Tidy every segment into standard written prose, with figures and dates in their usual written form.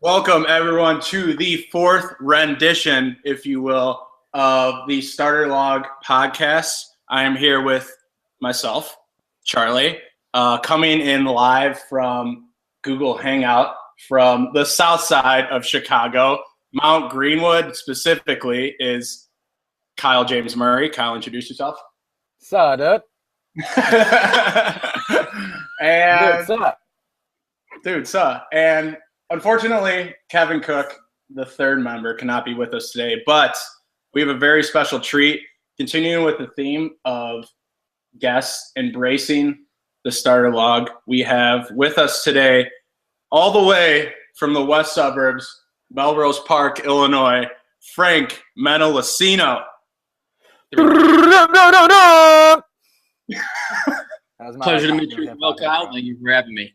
Welcome, everyone, to the fourth rendition, if you will, of the Starter Log podcast. I am here with myself, Charlie, coming in live from Google Hangout from the south side of Chicago. Mount Greenwood, specifically, is Kyle James Murray. Kyle, introduce yourself. Sup, dude? And Dude, sup? And unfortunately, Kevin Cook, the third member, cannot be with us today, but we have a very special treat. Continuing with the theme of guests embracing the starter log, we have with us today, all the way from the west suburbs, Melrose Park, Illinois, Frank Menolascino. Pleasure to meet you. Well, Kyle, thank you for having me.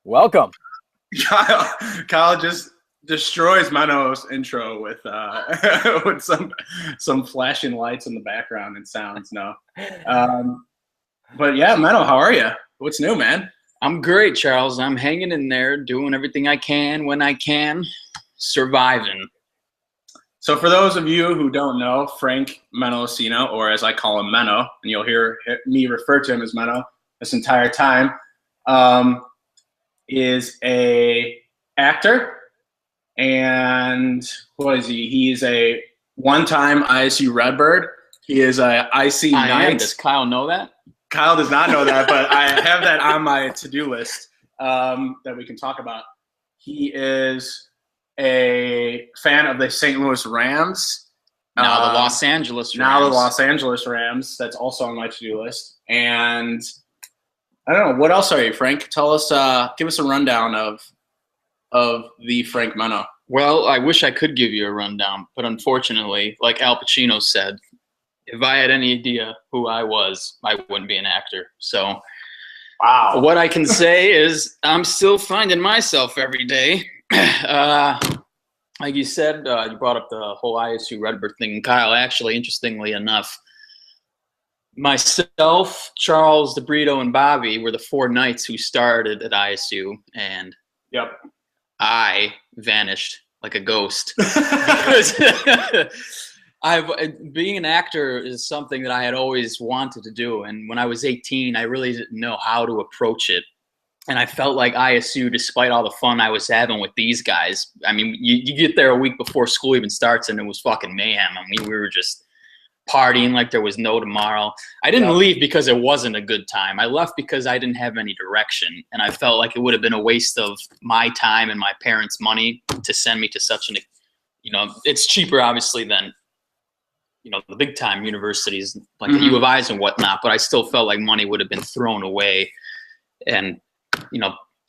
Welcome. Kyle just destroys Meno's intro with with some flashing lights in the background and sounds. No, but yeah, Meno, how are you? What's new, man? I'm great, Charles. I'm hanging in there, doing everything I can when I can, surviving. So for those of you who don't know, Frank Menolascino, or as I call him, Meno, and you'll hear me refer to him as Meno this entire time, is a actor, and what is he? He's a one-time ISU Redbird. He is a IC Knight. Does Kyle know that? Kyle does not know that, but I have that on my to-do list that we can talk about. He is a fan of the St. Louis Rams. Now the Los Angeles Rams. Now the Los Angeles Rams. That's also on my to-do list. And I don't know. What else are you, Frank? Tell us, give us a rundown of the Frank Meno. Well, I wish I could give you a rundown, but unfortunately, like Al Pacino said, if I had any idea who I was, I wouldn't be an actor. So wow. What I can say is I'm still finding myself every day. Like you said, you brought up the whole ISU Redbird thing. Kyle, actually, interestingly enough, myself, Charles, DeBrito, and Bobby were the four Knights who started at ISU, and yep, I vanished like a ghost. Being an actor is something that I had always wanted to do, and when I was 18, I really didn't know how to approach it. And I felt like ISU, despite all the fun I was having with these guys, I mean, you get there a week before school even starts, and it was fucking mayhem. I mean, we were just partying like there was no tomorrow. I didn't leave because it wasn't a good time. I left because I didn't have any direction, and I felt like it would have been a waste of my time and my parents' money to send me to such an, it's cheaper obviously than, the big time universities like the U of I's and whatnot, but I still felt like money would have been thrown away and,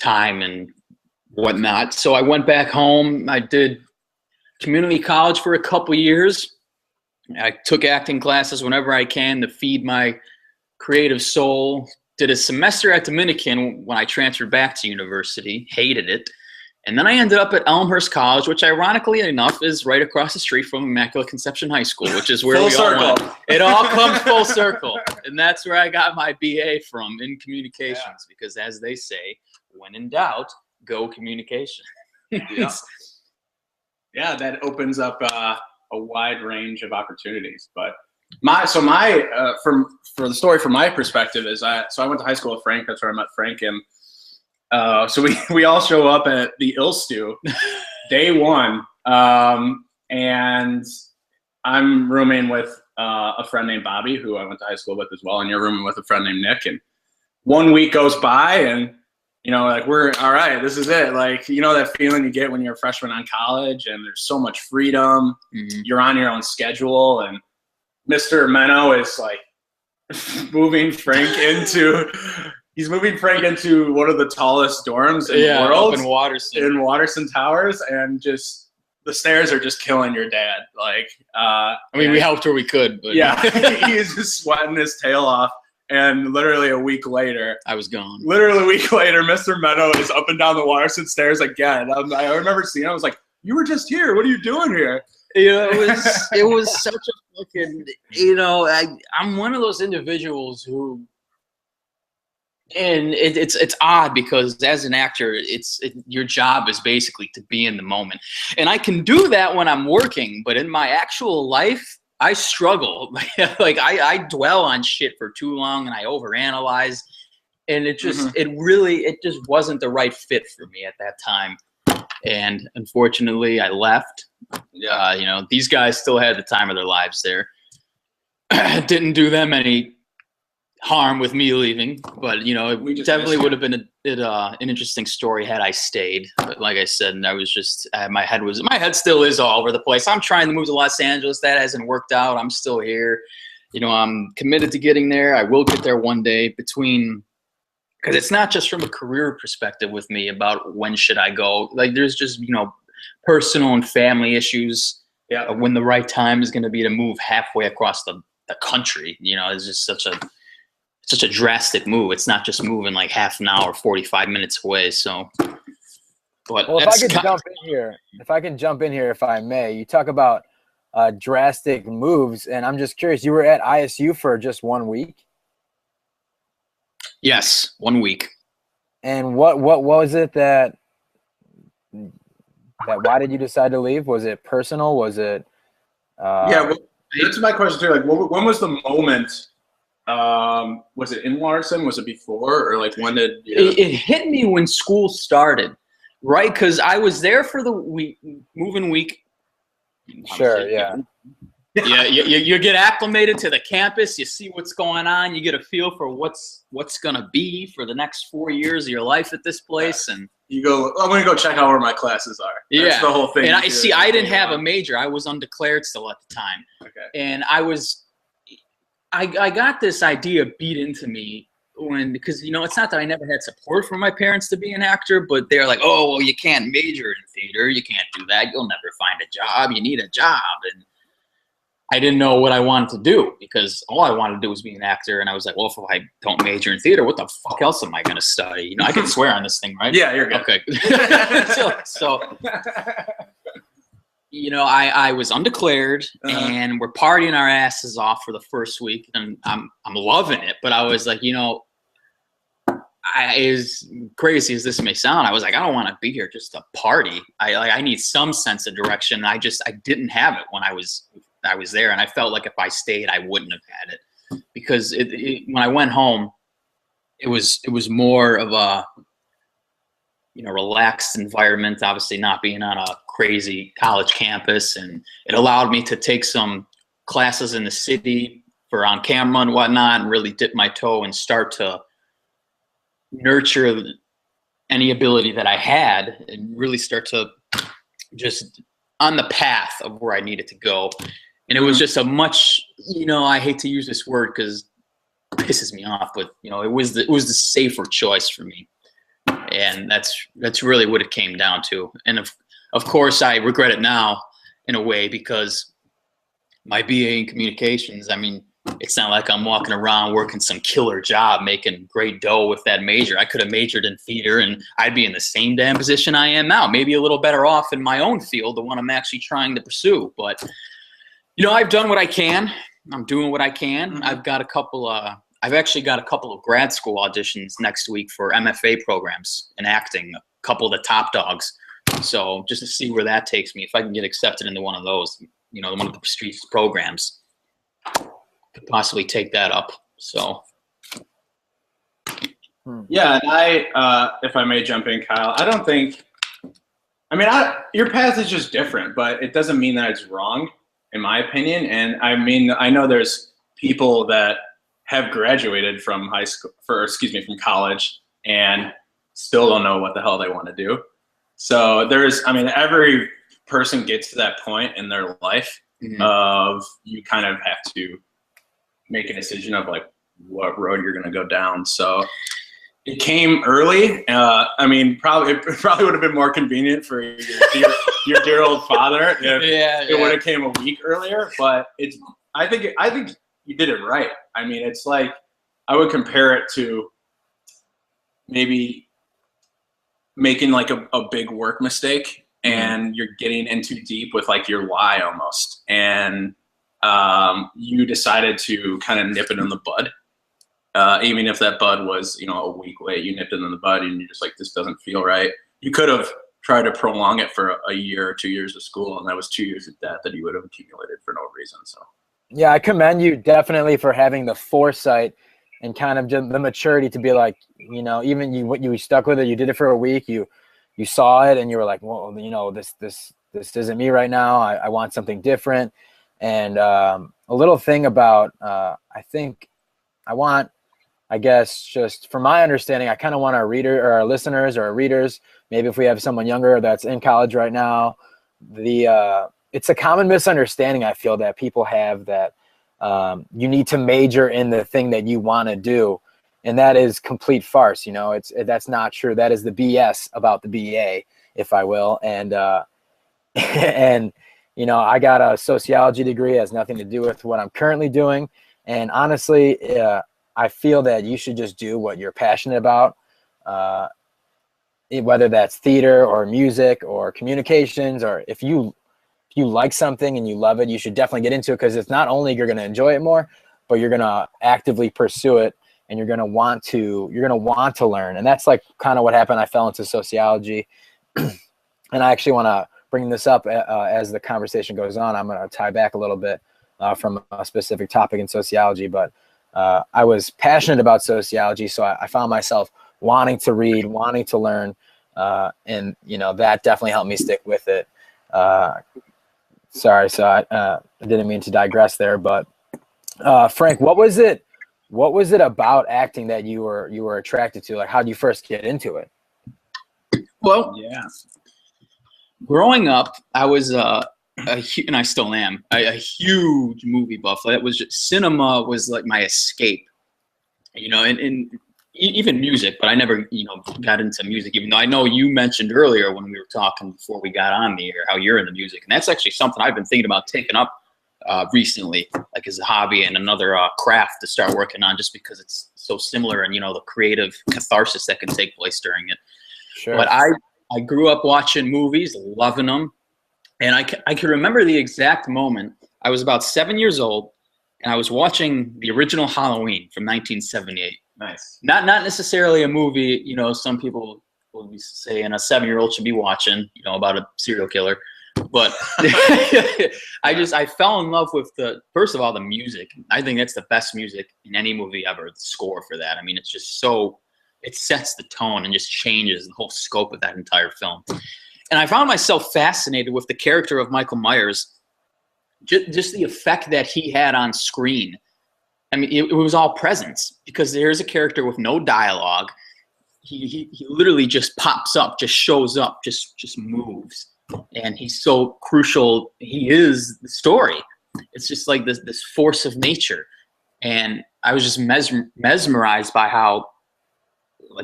time and whatnot. So I went back home. I did community college for a couple years. I took acting classes whenever I can to feed my creative soul. Did a semester at Dominican when I transferred back to university. Hated it. And then I ended up at Elmhurst College, which ironically enough is right across the street from Immaculate Conception High School, which is where we all went. It all comes full circle. And that's where I got my BA from, in communications, because as they say, when in doubt, go communication. Yeah, that opens up a wide range of opportunities. But for the story from my perspective is I went to high school with Frank. That's where I met Frank, and so we all show up at the Ill Stew day one, and I'm rooming with a friend named Bobby, who I went to high school with as well, and you're rooming with a friend named Nick. And 1 week goes by, and like, we're all right. This is it. Like, that feeling you get when you're a freshman on college, and there's so much freedom. Mm-hmm. You're on your own schedule, and Mr. Meno is like moving Frank into. He's moving Frank into one of the tallest dorms in the world, in Waterson Towers, and just the stairs are just killing your dad. Like, I mean, we helped where we could, but yeah, he's just sweating his tail off. And literally a week later, I was gone. Literally a week later, Mr. Meadow is up and down the Waterston stairs again. I remember seeing him. I was like, "You were just here. What are you doing here?" You know, it was such a fucking, you know, I'm one of those individuals who, and it's odd because as an actor, your job is basically to be in the moment, and I can do that when I'm working, but in my actual life, I struggle. Like I dwell on shit for too long, and I overanalyze, and it just it just wasn't the right fit for me at that time, and unfortunately, I left. Yeah, you know, these guys still had the time of their lives there. Didn't do them any harm with me leaving, but you know, it definitely would have been an interesting story had I stayed. But like I said, I was just my head still is all over the place. I'm trying to move to Los Angeles. That hasn't worked out. I'm still here. You know, I'm committed to getting there. I will get there one day. Because it's not just from a career perspective with me about when should I go. Like there's just, you know, personal and family issues. Yeah, when the right time is going to be to move halfway across the country. You know, it's just such a drastic move. It's not just moving like half an hour, 45 minutes away. So, but well, if I can jump in here, if I may, you talk about drastic moves, and I'm just curious. You were at ISU for just 1 week. Yes, 1 week. And what was it that why did you decide to leave? Was it personal? Was it? Yeah, well, that's my question too. Like, when was the moment? Was it in Larson? Was it before, or like when did it hit me when school started? Right, because I was there for the moving week. Sure, yeah. Yeah, you get acclimated to the campus. You see what's going on. You get a feel for what's gonna be for the next 4 years of your life at this place, and you go. I'm gonna go check out where my classes are. That's the whole thing. And I didn't have a major. I was undeclared still at the time. Okay. And I got this idea beat into me because you know, it's not that I never had support from my parents to be an actor, but they're like, oh well, you can't major in theater. You can't do that. You'll never find a job. You need a job. And I didn't know what I wanted to do because all I wanted to do was be an actor. And I was like, well, if I don't major in theater, what the fuck else am I going to study? You know, I can swear on this thing, right? Yeah, you're good. Okay. so, you know, I was undeclared and we're partying our asses off for the first week, and I'm loving it. But I was like, you know, as crazy as this may sound, I was like, I don't want to be here just to party. I need some sense of direction. I didn't have it when I was there, and I felt like if I stayed, I wouldn't have had it because when I went home, it was more of a, you know, relaxed environment. Obviously, not being on a crazy college campus, and it allowed me to take some classes in the city for on camera and whatnot, and really dip my toe and start to nurture any ability that I had, and really start to just on the path of where I needed to go. And it was just a much, you know, I hate to use this word because it pisses me off, but you know, it was the safer choice for me. And that's really what it came down to. And of course I regret it now in a way because my BA in communications, I mean, it's not like I'm walking around working some killer job, making great dough with that major. I could have majored in theater and I'd be in the same damn position I am now, maybe a little better off in my own field, the one I'm actually trying to pursue. But you know, I've done what I can. I'm doing what I can. I've actually got a couple of grad school auditions next week for MFA programs in acting, a couple of the top dogs. So just to see where that takes me, if I can get accepted into one of those, you know, one of the prestigious programs, could possibly take that up. So. Yeah, and if I may jump in, Kyle, I don't think, I mean, your path is just different, but it doesn't mean that it's wrong, in my opinion. And I mean, I know there's people that have graduated from from college and still don't know what the hell they want to do. So every person gets to that point in their life of you kind of have to make a decision of like what road you're going to go down. So It came early. I mean, it probably would have been more convenient for your dear old father if it would have came a week earlier. But I think you did it right. I mean, it's like I would compare it to maybe making like a big work mistake, and you're getting in too deep with like your lie almost, and you decided to kind of nip it in the bud. Even if that bud was, a week late, you nipped it in the bud and you're just like, this doesn't feel right. You could have tried to prolong it for a year or 2 years of school, and that was 2 years of debt that you would have accumulated for no reason. So, yeah, I commend you definitely for having the foresight and kind of the maturity to be like, even you stuck with it. You did it for a week. You saw it and you were like, well, this isn't me right now. I want something different. And a little thing about I guess just from my understanding, I kind of want our listeners or our readers, maybe if we have someone younger that's in college right now, it's a common misunderstanding I feel that people have that you need to major in the thing that you want to do, and that is complete farce. That's not true. That is the BS about the BA, if I will, and and I got a sociology degree. It has nothing to do with what I'm currently doing, and honestly, I feel that you should just do what you're passionate about, whether that's theater or music or communications, or if you like something and you love it, you should definitely get into it, because it's not only you're going to enjoy it more, but you're going to actively pursue it, and you're going to want to learn. And that's like kind of what happened. I fell into sociology, and I actually want to bring this up as the conversation goes on. I'm going to tie back a little bit from a specific topic in sociology, but I was passionate about sociology, so I found myself wanting to read, wanting to learn, and that definitely helped me stick with it. Sorry, so I didn't mean to digress there, but Frank, what was it about acting that you were attracted to? Like, how did you first get into it? Well, growing up, I was and I still am a huge movie buff. That was cinema was like my escape, and even music. But I never, got into music. Even though I know you mentioned earlier when we were talking before we got on the air how you're into music, and that's actually something I've been thinking about taking up recently, like as a hobby and another craft to start working on, just because it's so similar and the creative catharsis that can take place during it. Sure. But I grew up watching movies, loving them. And I can remember the exact moment. I was about 7 years old, and I was watching the original Halloween from 1978. Nice. Not necessarily a movie, some people will be saying a 7-year-old should be watching, about a serial killer. But I fell in love with first of all, the music. I think that's the best music in any movie ever, the score for that. I mean, it's just it sets the tone and just changes the whole scope of that entire film. And I found myself fascinated with the character of Michael Myers, just the effect that he had on screen. I mean, it was all presence, because there's a character with no dialogue. He literally just pops up, just shows up, just moves. And he's so crucial. He is the story. It's just like this force of nature. And I was just mesmerized by how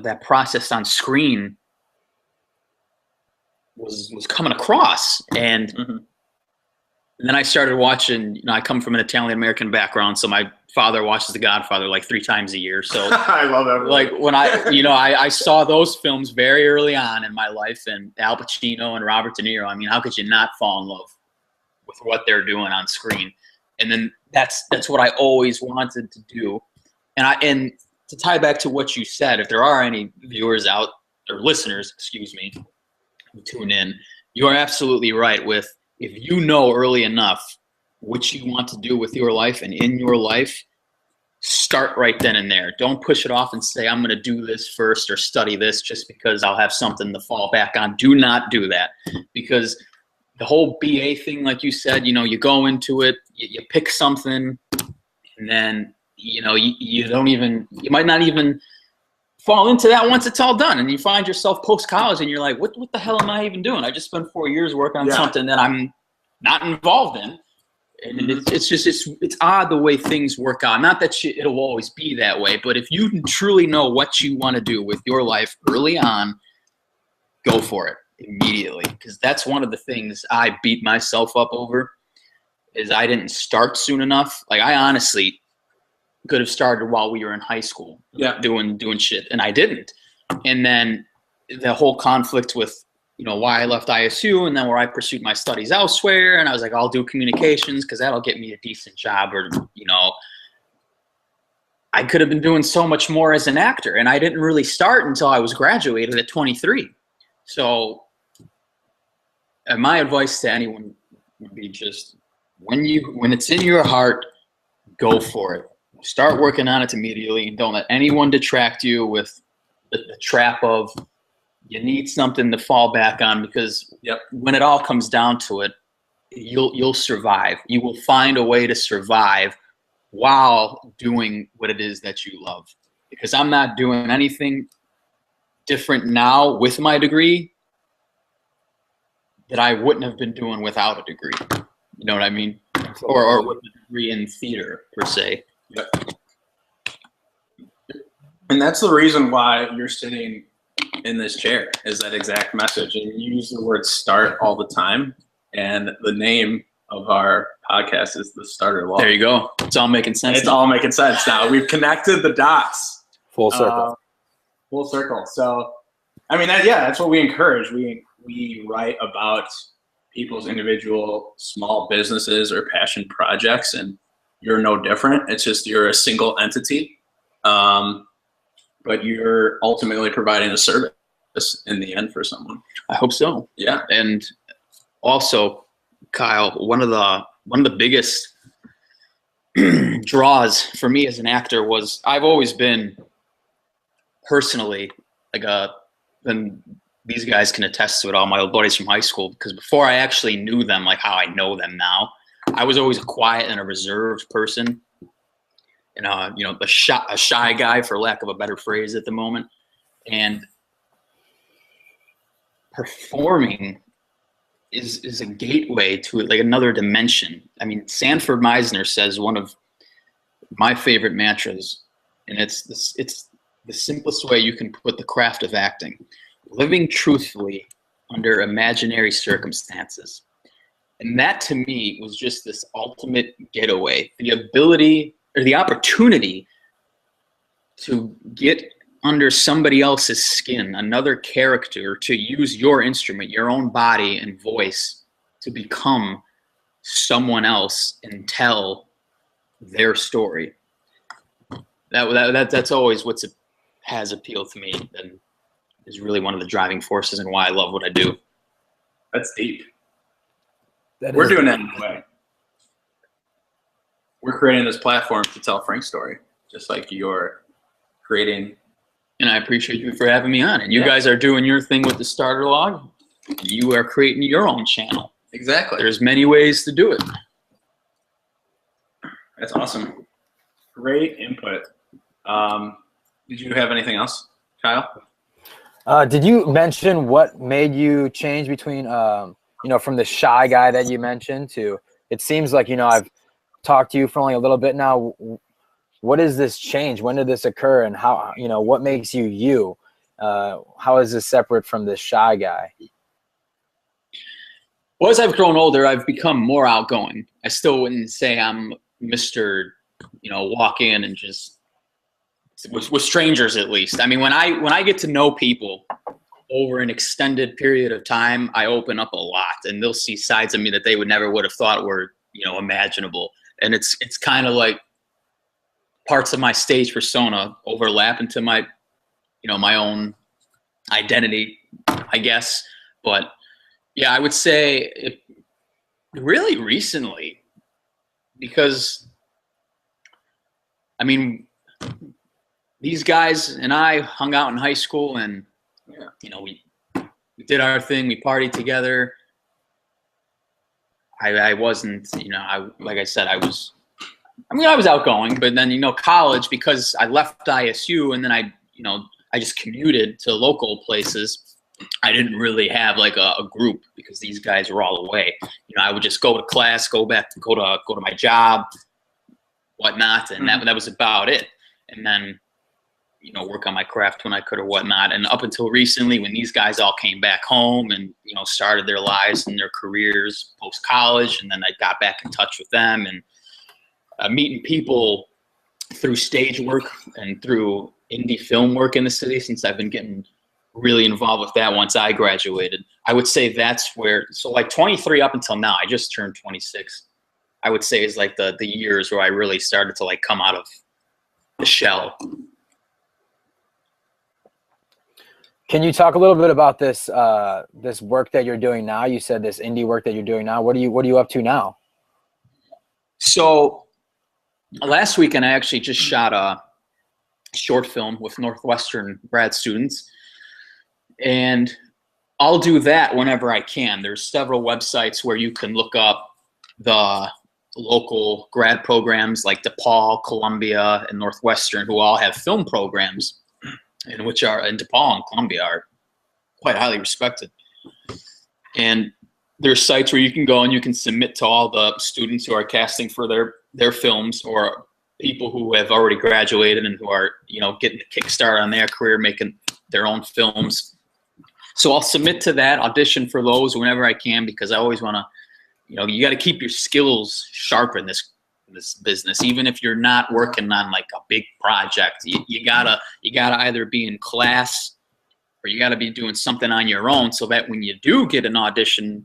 that process on screen was coming across. And then I started watching, I come from an Italian-American background, so my father watches The Godfather like 3 times a year. So I love that movie. Like when I saw those films very early on in my life, and Al Pacino and Robert De Niro, I mean, how could you not fall in love with what they're doing on screen? And then that's what I always wanted to do. And to tie back to what you said, if there are any viewers out, or listeners, excuse me, who tune in, you are absolutely right with, if you know early enough what you want to do with your life and in your life, start right then and there. Don't push it off and say, I'm going to do this first or study this just because I'll have something to fall back on. Do not do that, because the whole BA thing, like you said, you go into it, you pick something, and then, you might not even fall into that once it's all done, and you find yourself post-college and you're like, what the hell am I even doing? I just spent 4 years working on something that I'm not involved in. And it's odd the way things work out. Not that it'll always be that way, but if you truly know what you want to do with your life early on, go for it immediately. Because that's one of the things I beat myself up over, is I didn't start soon enough. Like, I honestly could have started while we were in high school, doing shit, and I didn't. And then the whole conflict with, you know, why I left ISU, and then where I pursued my studies elsewhere, and I was like, I'll do communications because that'll get me a decent job, or, you know, I could have been doing so much more as an actor, and I didn't really start until I was graduated at 23. So, and my advice to anyone would be just, when it's in your heart, go for it. Start working on it immediately, and don't let anyone detract you with the trap of, you need something to fall back on, because when it all comes down to it, you'll survive. You will find a way to survive while doing what it is that you love. Because I'm not doing anything different now with my degree that I wouldn't have been doing without a degree. You know what I mean? Or with a degree in theater, per se. Yep. And that's the reason why you're sitting in this chair, is that exact message. And you use the word start all the time. And the name of our podcast is The Starter Log. There you go. It's all making sense. It's all making sense now. We've connected the dots. Full circle. Full circle. So, I mean, that's what we encourage. We write about people's individual small businesses or passion projects, and you're no different. It's just you're a single entity. But you're ultimately providing a service in the end for someone. I hope so. Yeah. And also, Kyle, one of the biggest draws for me as an actor was, I've always been personally like and these guys can attest to it, all my old buddies from high school, because before I actually knew them like how I know them now, I was always a quiet and a reserved person. And, you know, a shy guy, for lack of a better phrase at the moment. And performing is a gateway to like another dimension. I mean, Sanford Meisner says one of my favorite mantras, and it's the simplest way you can put the craft of acting: living truthfully under imaginary circumstances. And that to me was just this ultimate getaway, the ability or the opportunity to get under somebody else's skin, another character, to use your instrument, your own body and voice to become someone else and tell their story. That's always has appealed to me, and is really one of the driving forces and why I love what I do. That's deep. We're doing that in a way. We're creating this platform to tell Frank's story, just like you're creating. And I appreciate you for having me on. And you guys are doing your thing with the Starter Log. You are creating your own channel. Exactly. There's many ways to do it. That's awesome. Great input. Did you have anything else, Kyle? Did you mention what made you change between, you know, from the shy guy that you mentioned to, it seems like, you know, I've talked to you for only a little bit now. What is this change? When did this occur? And how, you know, what makes you you? How is this separate from this shy guy? Well, as I've grown older, I've become more outgoing. I still wouldn't say I'm Mr., you know, walk in and just with strangers, at least. I mean, when I get to know people over an extended period of time, I open up a lot, and they'll see sides of me that they would have thought were, you know, imaginable. And it's kind of like parts of my stage persona overlap into my, you know, my own identity, I guess. But yeah, I would say it really recently, because I mean, these guys and I hung out in high school, and you know, we did our thing, we partied together. I wasn't, you know, like I said, I was outgoing, but then, you know, college, because I left ISU and then I just commuted to local places. I didn't really have like a group because these guys were all away. I would just go to class, go to my job, whatnot, and that was about it. And then, work on my craft when I could or whatnot. And up until recently, when these guys all came back home and, started their lives and their careers post-college, and then I got back in touch with them and meeting people through stage work and through indie film work in the city, since I've been getting really involved with that once I graduated. I would say that's where, so like 23 up until now, I just turned 26. I would say is like the years where I really started to like come out of the shell. Can you talk a little bit about this this work that you're doing now? You said this indie work that you're doing now. What are you up to now? So last weekend, I actually just shot a short film with Northwestern grad students, and I'll do that whenever I can. There's several websites where you can look up the local grad programs like DePaul, Columbia, and Northwestern, who all have film programs, and which are, and DePaul and Columbia are quite highly respected. And there's sites where you can go and you can submit to all the students who are casting for their films, or people who have already graduated and who are, getting a kickstart on their career, making their own films. So I'll submit to that, audition for those whenever I can, because I always want to, you got to keep your skills sharp in this business. Even if you're not working on like a big project, you gotta either be in class or you gotta be doing something on your own, so that when you do get an audition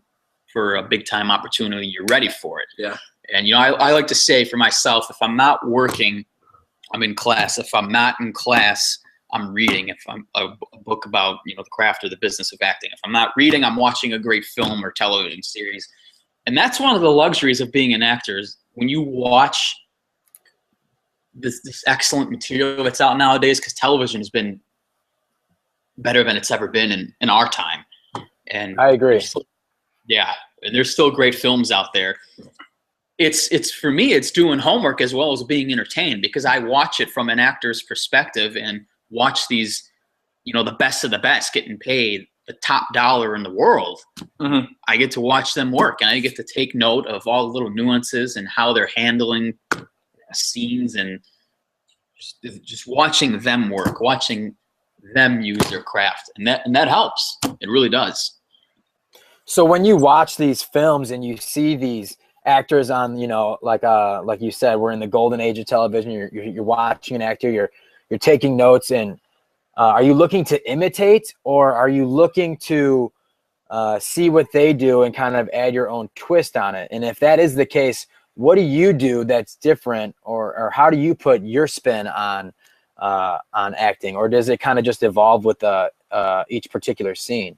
for a big time opportunity, you're ready for it. Yeah. And I like to say for myself, if I'm not working, I'm in class. If I'm not in class, I'm reading. If I'm a book about the craft or the business of acting. If I'm not reading, I'm watching a great film or television series. And that's one of the luxuries of being an actor, is when you watch this excellent material that's out nowadays, because television has been better than it's ever been in our time. And I agree. There's still great films out there. It's for me, it's doing homework as well as being entertained, because I watch it from an actor's perspective and watch these, the best of the best getting paid the top dollar in the world. Mm-hmm. I get to watch them work, and I get to take note of all the little nuances and how they're handling scenes, and just watching them work, watching them use their craft, and that helps. It really does. So when you watch these films and you see these actors on, like you said, we're in the golden age of television. You're watching an actor, you're taking notes, and are you looking to imitate, or are you looking to see what they do and kind of add your own twist on it? And if that is the case, what do you do that's different, or how do you put your spin on acting, or does it kind of just evolve with each particular scene?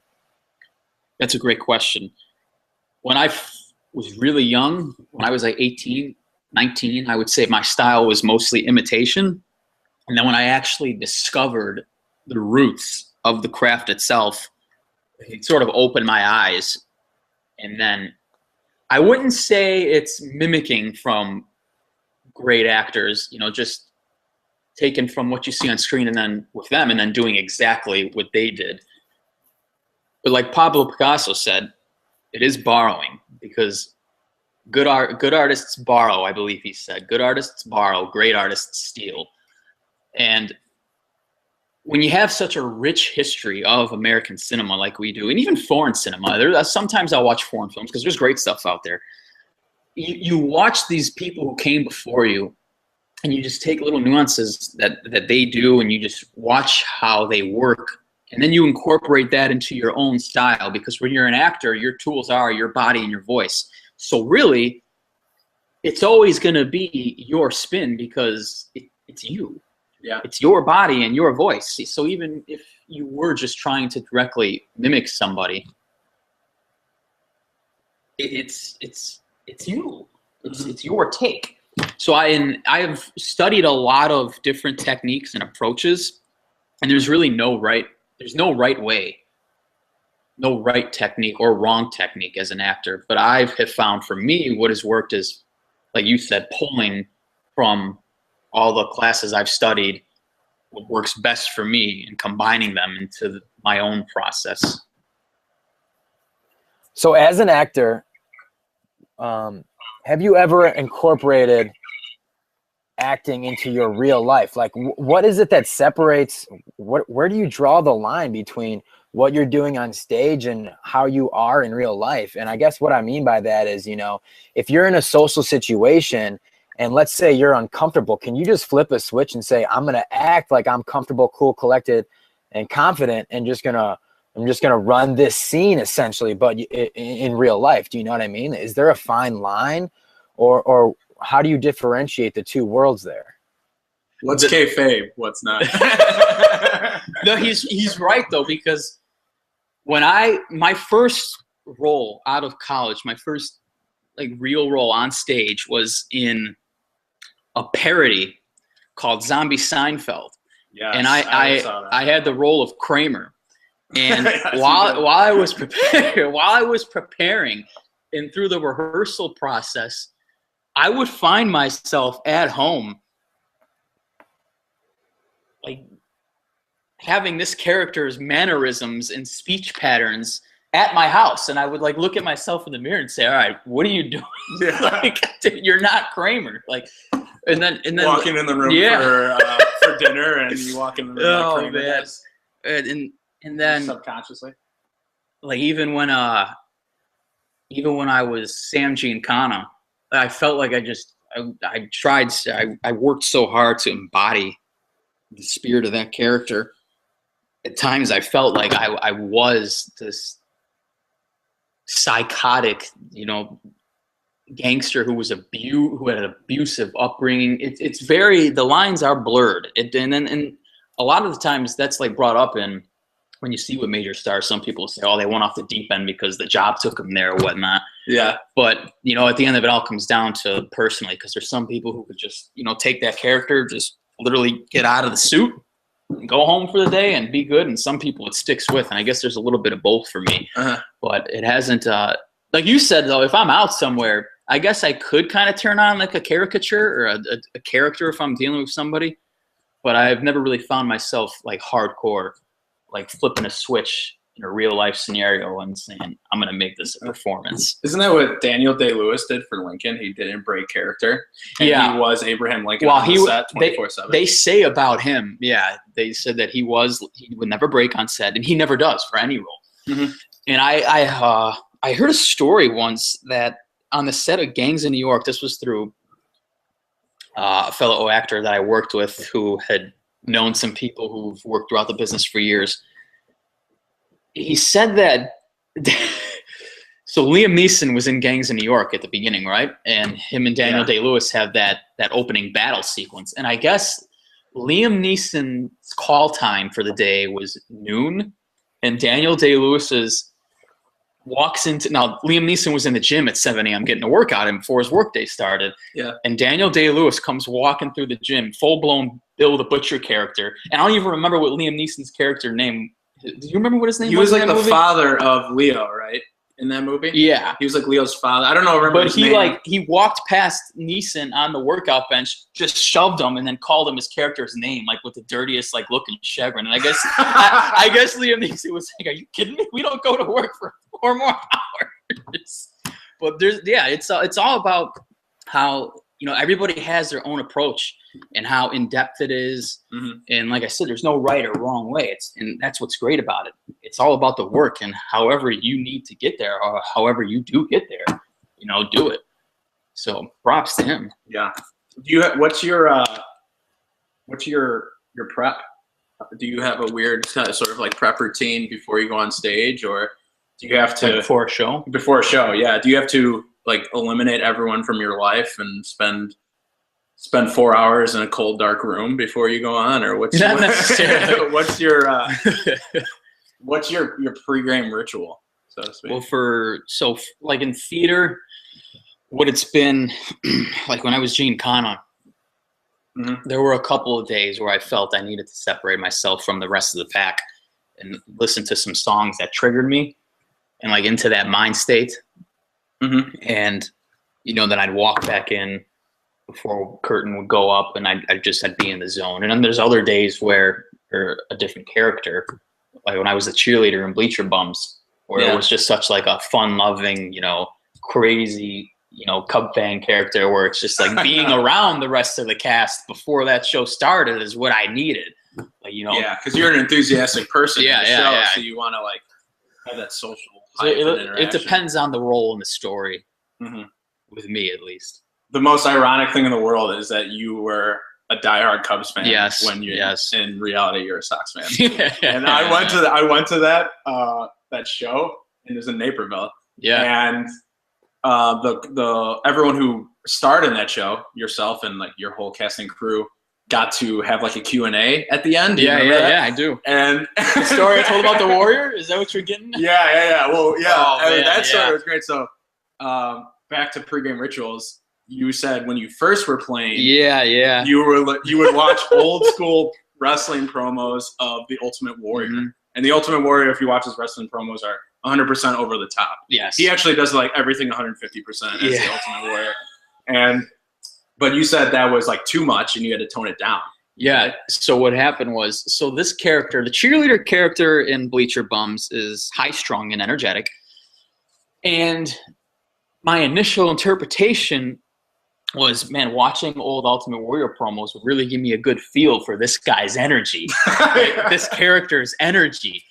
That's a great question. When I was really young, when I was like 18, 19, I would say my style was mostly imitation. And then when I actually discovered the roots of the craft itself, it sort of opened my eyes. And then I wouldn't say it's mimicking from great actors, just taken from what you see on screen and then with them and then doing exactly what they did. But like Pablo Picasso said, it is borrowing, because good artists borrow, I believe he said. Good artists borrow, great artists steal. And when you have such a rich history of American cinema like we do, and even foreign cinema, sometimes I'll watch foreign films because there's great stuff out there. You watch these people who came before you, and you just take little nuances that they do, and you just watch how they work. And then you incorporate that into your own style, because when you're an actor, your tools are your body and your voice. So really, it's always going to be your spin, because it's you. Yeah. It's your body and your voice. So even if you were just trying to directly mimic somebody, it's you. It's your take. So I have studied a lot of different techniques and approaches, and there's really no right way, no right technique or wrong technique as an actor. But I have found, for me, what has worked is, like you said, pulling from all the classes I've studied, what works best for me and combining them into my own process. So as an actor, have you ever incorporated acting into your real life? Like, what is it that separates, where do you draw the line between what you're doing on stage and how you are in real life? And I guess what I mean by that is, you know, if you're in a social situation and let's say you're uncomfortable, can you just flip a switch and say, I'm going to act like I'm comfortable, cool, collected, and confident, and I'm just gonna run this scene essentially, but in real life? Do you know what I mean? Is there a fine line, or how do you differentiate the two worlds there? What's kayfabe? What's not? No, he's right though, because when my first role out of college, my first like real role on stage was in a parody called Zombie Seinfeld. Yeah, and I had the role of Kramer. And while I was preparing and through the rehearsal process, I would find myself at home like having this character's mannerisms and speech patterns at my house, and I would like look at myself in the mirror and say, all right, what are you doing? Yeah. Like, dude, you're not Kramer. Like, and then walking in the room for dinner, and you walk in the room like Kramer does. And then subconsciously, like even when I was Sam Giancana, I felt like I worked so hard to embody the spirit of that character. At times I felt like I was this psychotic, you know, gangster who had an abusive upbringing. It's very, the lines are blurred. And a lot of the times that's like brought up in when you see with major stars, some people say, oh, they went off the deep end because the job took them there or whatnot. Yeah. But, you know, at the end of it all comes down to personally, because there's some people who could just, you know, take that character, just literally get out of the suit and go home for the day and be good. And some people it sticks with. And I guess there's a little bit of both for me. But it hasn't, like you said, though, if I'm out somewhere, I guess I could kind of turn on like a caricature or a character if I'm dealing with somebody. But I've never really found myself like hardcore, like flipping a switch in a real life scenario and saying, I'm going to make this a performance. Isn't that what Daniel Day-Lewis did for Lincoln? He didn't break character. And he was Abraham Lincoln on the set 24/7. They say about him, they said that he would never break on set, and he never does for any role. Mm-hmm. And I heard a story once that on the set of Gangs in New York, this was through a fellow actor that I worked with who had known some people who've worked throughout the business for years. He said that so Liam Neeson was in Gangs in New York at the beginning, right? And him and Daniel Day-Lewis have that opening battle sequence. And I guess Liam Neeson's call time for the day was noon, and Daniel Day-Lewis's now Liam Neeson was in the gym at 7 a.m. getting a workout in before his workday started. Yeah. And Daniel Day-Lewis comes walking through the gym, full-blown Bill the Butcher character. And I don't even remember what Liam Neeson's character name. Do you remember what his name was? He was like the father of Leo, right? In that movie? Yeah. He was like Leo's father. I don't know. Remember his name. But he walked past Neeson on the workout bench, just shoved him, and then called him his character's name, like with the dirtiest like look and chagrin. And I guess I guess Liam Neeson was like, "Are you kidding me? We don't go to work for 4 more hours." But it's all about how, you know, everybody has their own approach and how in depth it is. Mm-hmm. And like I said, there's no right or wrong way. And that's what's great about it. It's all about the work, and however you need to get there, or however you do get there, you know, do it. So props to him. Yeah. What's your prep? Do you have a weird sort of like prep routine before you go on stage, or do you have to before a show? Before a show, yeah. Do you have to like eliminate everyone from your life and spend 4 hours in a cold, dark room before you go on, or what's not necessarily. what's your pre-game ritual, so to speak? Well, like in theater, what it's been like when I was Giancana, there were a couple of days where I felt I needed to separate myself from the rest of the pack and listen to some songs that triggered me and like into that mind state. And, you know, then I'd walk back in before curtain would go up, and I'd be in the zone. And then there's other days where or a different character, like when I was a cheerleader in Bleacher Bums, where it was just such like a fun-loving, you know, crazy, you know, Cub fan character, where it's just like being around the rest of the cast before that show started is what I needed. Like, you know, because you're an enthusiastic person. Yeah. So you want to like have that social. So it depends on the role in the story, with me at least. The most ironic thing in the world is that you were a diehard Cubs fan when you in reality you're a Sox fan. And I went to that show, and it was in Naperville. And the everyone who starred in that show, yourself and like your whole casting crew, got to have like a Q&A at the end. Yeah, I do. And the story I told about the Warrior, is that what you're getting? Yeah. Well, yeah. Oh, that story was great. So back to pregame rituals. You said when you first were playing, you would watch old school wrestling promos of the Ultimate Warrior, and the Ultimate Warrior, if you watch his wrestling promos, are 100% over the top. Yes, he actually does like everything 150% as the Ultimate Warrior, but you said that was like too much, and you had to tone it down. Yeah. So what happened was, this character, the cheerleader character in Bleacher Bums, is high strung and energetic, and my initial interpretation was, man, watching old Ultimate Warrior promos would really give me a good feel for this guy's energy, this character's energy.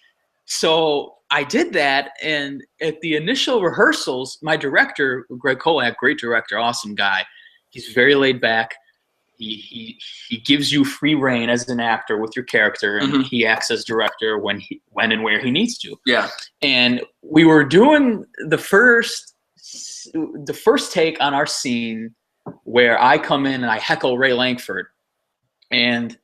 So I did that, and at the initial rehearsals, my director, Greg Kolak, great director, awesome guy, he's very laid back. He gives you free reign as an actor with your character, and he acts as director when and where he needs to. Yeah. And we were doing the first take on our scene where I come in and I heckle Ray Lankford, and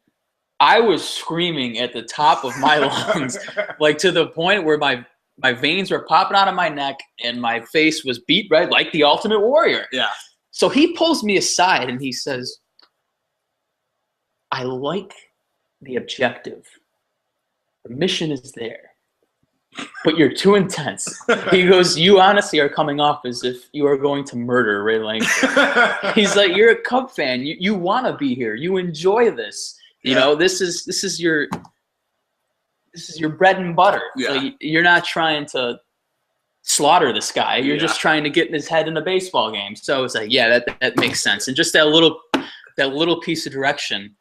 I was screaming at the top of my lungs, like to the point where my veins were popping out of my neck and my face was beat red like the Ultimate Warrior. Yeah. So he pulls me aside and he says, I like the objective. The mission is there, but you're too intense. He goes, you honestly are coming off as if you are going to murder Ray Lankford. He's like, you're a Cub fan. You want to be here. You enjoy this. You know, this is your bread and butter. Yeah. Like, you're not trying to slaughter this guy. You're just trying to get in his head in a baseball game. So it's like, yeah, that makes sense. And just that little piece of direction,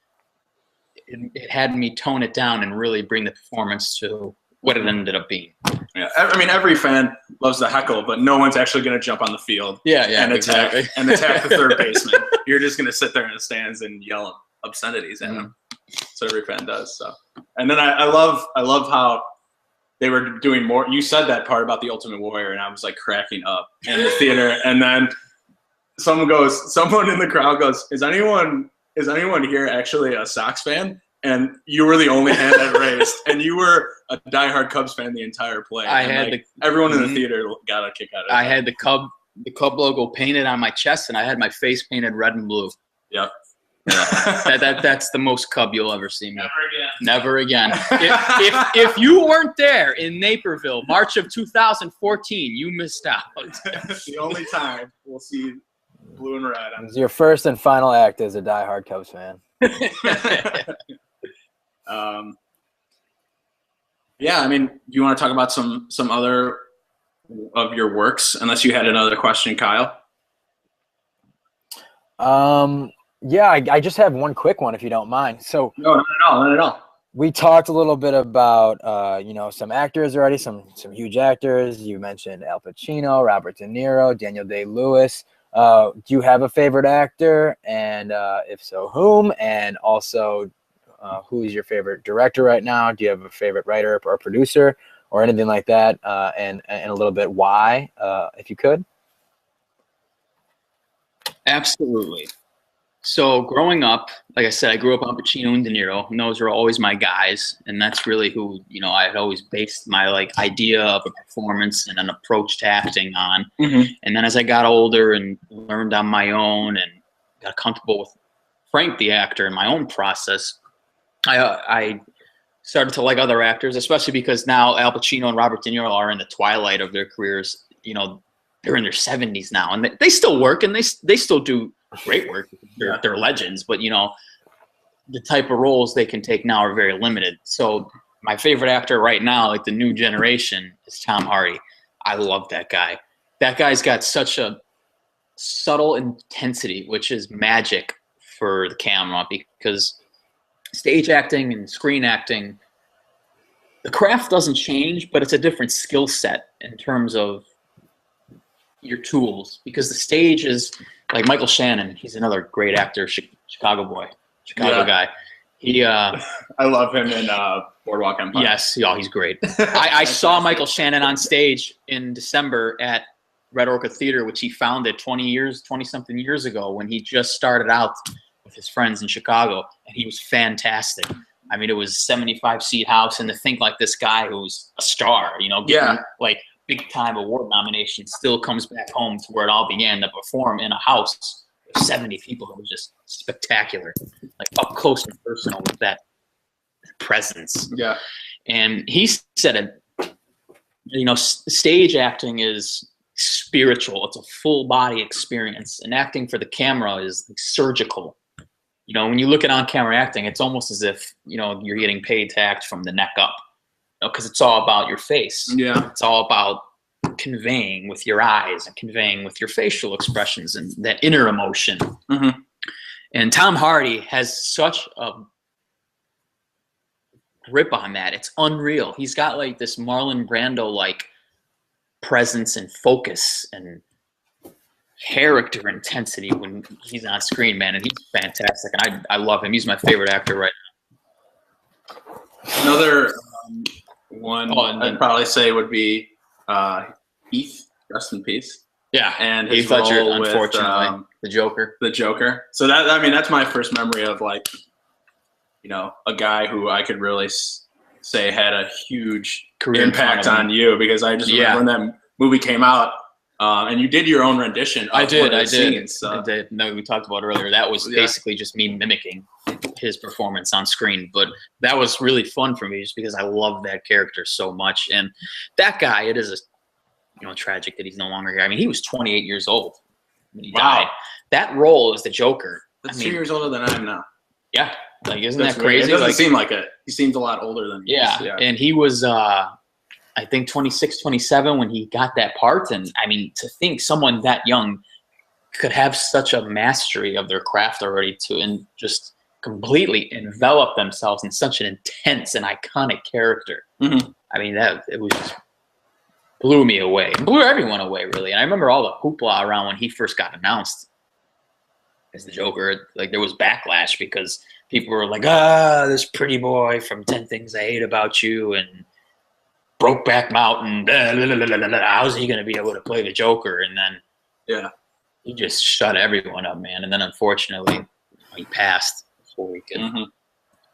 it had me tone it down and really bring the performance to what it ended up being. Yeah, I mean, every fan loves the heckle, but no one's actually going to jump on the field and attack the third baseman. You're just going to sit there in the stands and yell obscenities at him. So every fan does. So, and then I love how they were doing more. You said that part about the Ultimate Warrior, and I was like cracking up in the theater. And then someone in the crowd goes, "Is anyone here actually a Sox fan?" And you were the only hand that raised, and you were a diehard Cubs fan the entire play. Everyone in the theater got a kick out of it. I had the Cub logo painted on my chest, and I had my face painted red and blue. Yep. Yeah. That's the most Cub you'll ever see me. Never again. If you weren't there in Naperville, March of 2014, you missed out. The only time we'll see blue and red. It was your first and final act as a diehard Cubs fan. Yeah, I mean, do you want to talk about some other of your works, unless you had another question, Kyle? Yeah, I just have one quick one, if you don't mind. So no, not at all. We talked a little bit about some actors already, some huge actors. You mentioned Al Pacino, Robert De Niro, Daniel Day-Lewis. Do you have a favorite actor, and if so, whom? And also, who is your favorite director right now? Do you have a favorite writer or producer or anything like that? And a little bit why, if you could. Absolutely. So growing up, like I said, I grew up on Pacino and De Niro, and those were always my guys. And that's really who, I had always based my idea of a performance and an approach to acting on. Mm-hmm. And then as I got older and learned on my own and got comfortable with Frank, the actor, in my own process, I started to like other actors, especially because now Al Pacino and Robert De Niro are in the twilight of their careers. They're in their 70s now, and they still work, and they still do great work. They're legends, but you know, the type of roles they can take now are very limited. So my favorite actor right now, like the new generation, is Tom Hardy. I love that guy. That guy's got such a subtle intensity, which is magic for the camera, because stage acting and screen acting, the craft doesn't change, but it's a different skill set in terms of your tools, because the stage is like Michael Shannon. He's another great actor, Chicago guy. He I love him in Boardwalk Empire. Yes, yeah, he's great. I saw Michael Shannon on stage in December at Red Orca Theater, which he founded 20-something years ago when he just started out with his friends in Chicago, and he was fantastic. I mean, it was 75-seat house, and to think like this guy who's a star, you know, getting, like big-time award nomination, still comes back home to where it all began to perform in a house of 70 people. It was just spectacular, like up close and personal with that presence. Yeah. And he said it, you know, stage acting is spiritual. It's a full body experience, and acting for the camera is like surgical. You know, when you look at on-camera acting, it's almost as if, you know, you're getting paid to act from the neck up, you know, because it's all about your face. Yeah. It's all about conveying with your eyes and conveying with your facial expressions and that inner emotion. Mm-hmm. And Tom Hardy has such a grip on that. It's unreal. He's got like this Marlon Brando-like presence and focus and character intensity when he's on screen, man, and he's fantastic, and I love him. He's my favorite actor right now. Another one I'd probably say would be Heath, rest in peace. Yeah, and his Heath Ledger, role with unfortunately, the Joker. The Joker. So that, I mean, that's my first memory of, like, you know, a guy who I could really say had a huge career impact on you, because I just remember when that movie came out. And you did your own rendition of I did. scenes, so. I did. No, we talked about earlier. That was basically just me mimicking his performance on screen. But that was really fun for me, just because I love that character so much. And that guy, it is tragic that he's no longer here. I mean, he was 28 years old when he died. That role as the Joker. That's 2 years older than I am now. Yeah. Like, isn't that crazy? It doesn't seem like it. He seems a lot older than me. Yeah. And he was I think 26, 27 when he got that part. And I mean, to think someone that young could have such a mastery of their craft already and just completely envelop themselves in such an intense and iconic character. Mm-hmm. I mean, it was just blew me away. It blew everyone away, really. And I remember all the hoopla around when he first got announced as the Joker. Like, there was backlash because people were like, this pretty boy from 10 Things I Hate About You and Brokeback Mountain, blah, blah, blah, blah, blah. How's he going to be able to play the Joker? And then he just shut everyone up, man. And then unfortunately, he passed before we could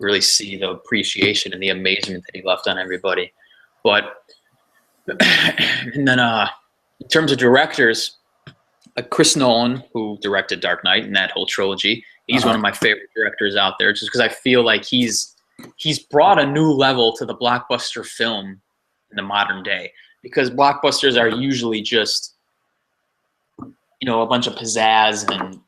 really see the appreciation and the amazement that he left on everybody. But and then in terms of directors, Chris Nolan, who directed Dark Knight and that whole trilogy, he's one of my favorite directors out there, just because I feel like he's brought a new level to the blockbuster film in the modern day, because blockbusters are usually just, you know, a bunch of pizzazz and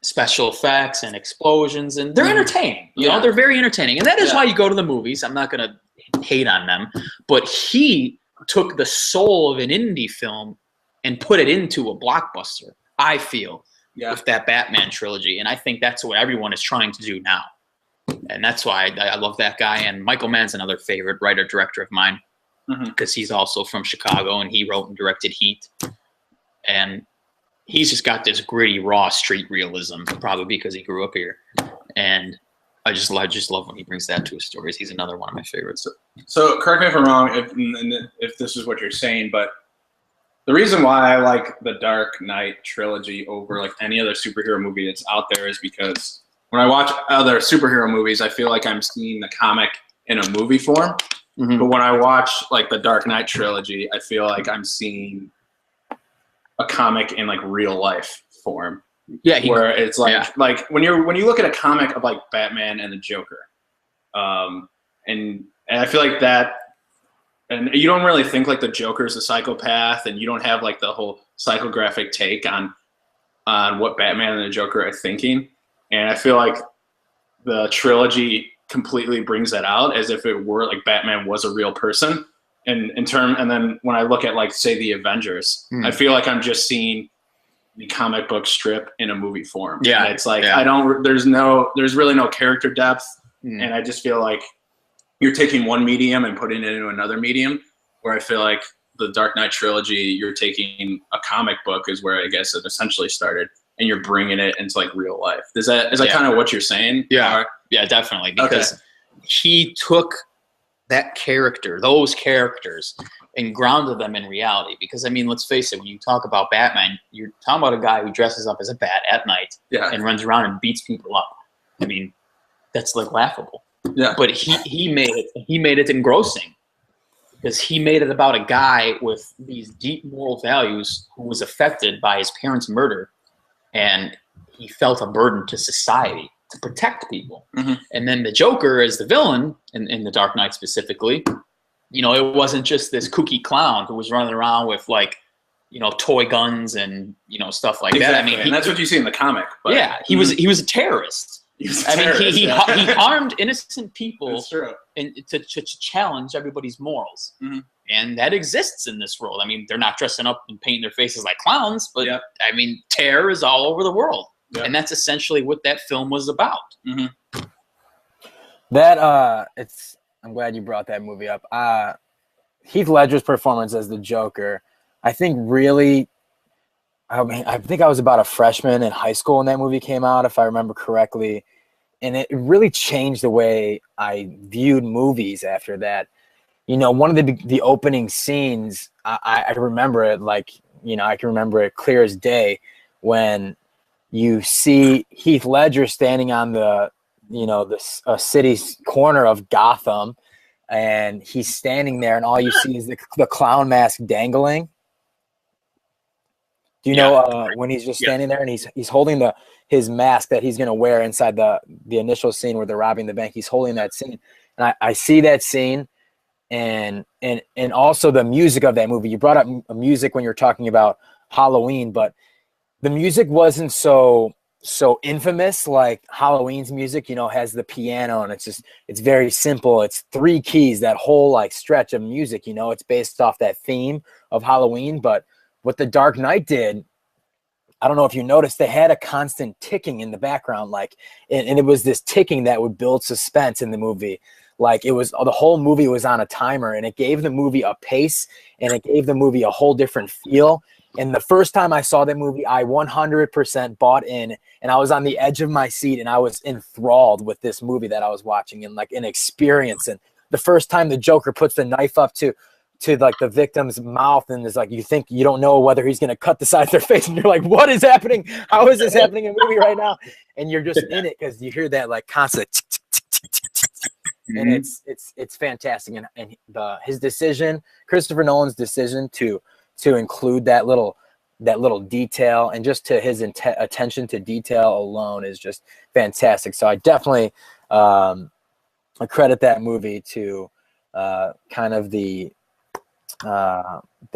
special effects and explosions, and they're entertaining. You know, they're very entertaining, and that is why you go to the movies. I'm not gonna hate on them, but he took the soul of an indie film and put it into a blockbuster, I feel, with that Batman trilogy, and I think that's what everyone is trying to do now, and that's why I love that guy. And Michael Mann's another favorite writer-director of mine, because he's also from Chicago, and he wrote and directed Heat. And he's just got this gritty, raw street realism, probably because he grew up here. And I just love when he brings that to his stories. He's another one of my favorites. So correct me if I'm wrong, if this is what you're saying, but the reason why I like the Dark Knight trilogy over like any other superhero movie that's out there is because when I watch other superhero movies, I feel like I'm seeing the comic in a movie form. But when I watch like the Dark Knight trilogy, I feel like I'm seeing a comic in like real life form. Yeah, where it's like like when you look at a comic of like Batman and the Joker, and I feel like that, and you don't really think like the Joker's a psychopath, and you don't have like the whole psychographic take on on what Batman and the Joker are thinking. And I feel like the trilogy completely brings that out as if it were like Batman was a real person. And then when I look at like, say, the Avengers, I feel like I'm just seeing the comic book strip in a movie form. Yeah. And it's like, there's really no character depth. And I just feel like you're taking one medium and putting it into another medium, where I feel like the Dark Knight trilogy, you're taking a comic book is where I guess it essentially started, and you're bringing it into like real life. Is that kind of what you're saying? Yeah. Yeah, definitely. Because he took those characters, and grounded them in reality. Because, I mean, let's face it, when you talk about Batman, you're talking about a guy who dresses up as a bat at night and runs around and beats people up. I mean, that's like laughable. Yeah. But he made it engrossing, because he made it about a guy with these deep moral values who was affected by his parents' murder, and he felt a burden to society to protect people. And then the Joker as the villain, in the Dark Knight specifically, you know, it wasn't just this kooky clown who was running around with like, you know, toy guns and, you know, stuff like that. I mean, and that's what you see in the comic. But, he was a terrorist. He harmed innocent people and to challenge everybody's morals. And that exists in this world. I mean, they're not dressing up and painting their faces like clowns, but I mean, terror is all over the world. And that's essentially what that film was about. I'm glad you brought that movie up. Heath Ledger's performance as the Joker, I think really, I think I was about a freshman in high school when that movie came out, if I remember correctly. And it really changed the way I viewed movies after that. You know, one of the opening scenes, I remember it like, you know, I can remember it clear as day, when you see Heath Ledger standing on the, you know, the city's corner of Gotham, and he's standing there, and all you see is the clown mask dangling. Do you know when he's just standing there and he's holding his mask that he's going to wear inside the initial scene where they're robbing the bank? He's holding that scene, and I see that scene, and also the music of that movie. You brought up music when you're talking about Halloween, but the music wasn't so infamous like Halloween's music. You know, has the piano, and it's very simple. It's 3 keys, that whole like stretch of music. You know, it's based off that theme of Halloween, but what the Dark Knight did, I don't know if you noticed, they had a constant ticking in the background, like, and it was this ticking that would build suspense in the movie. Like, it was, the whole movie was on a timer, and it gave the movie a pace, and it gave the movie a whole different feel. And the first time I saw that movie, I 100% bought in, and I was on the edge of my seat, and I was enthralled with this movie that I was watching, and like an experience. And the first time the Joker puts the knife up to like the victim's mouth, and is like, you don't know whether he's going to cut the side of their face, and you're like, what is happening? How is this happening in a movie right now? And you're just in it because you hear that like constant tick, tick, tick, tick, tick, tick, tick. And it's fantastic. And his decision, Christopher Nolan's decision to include that little detail, and just to his attention to detail alone, is just fantastic. So I definitely credit that movie to kind of the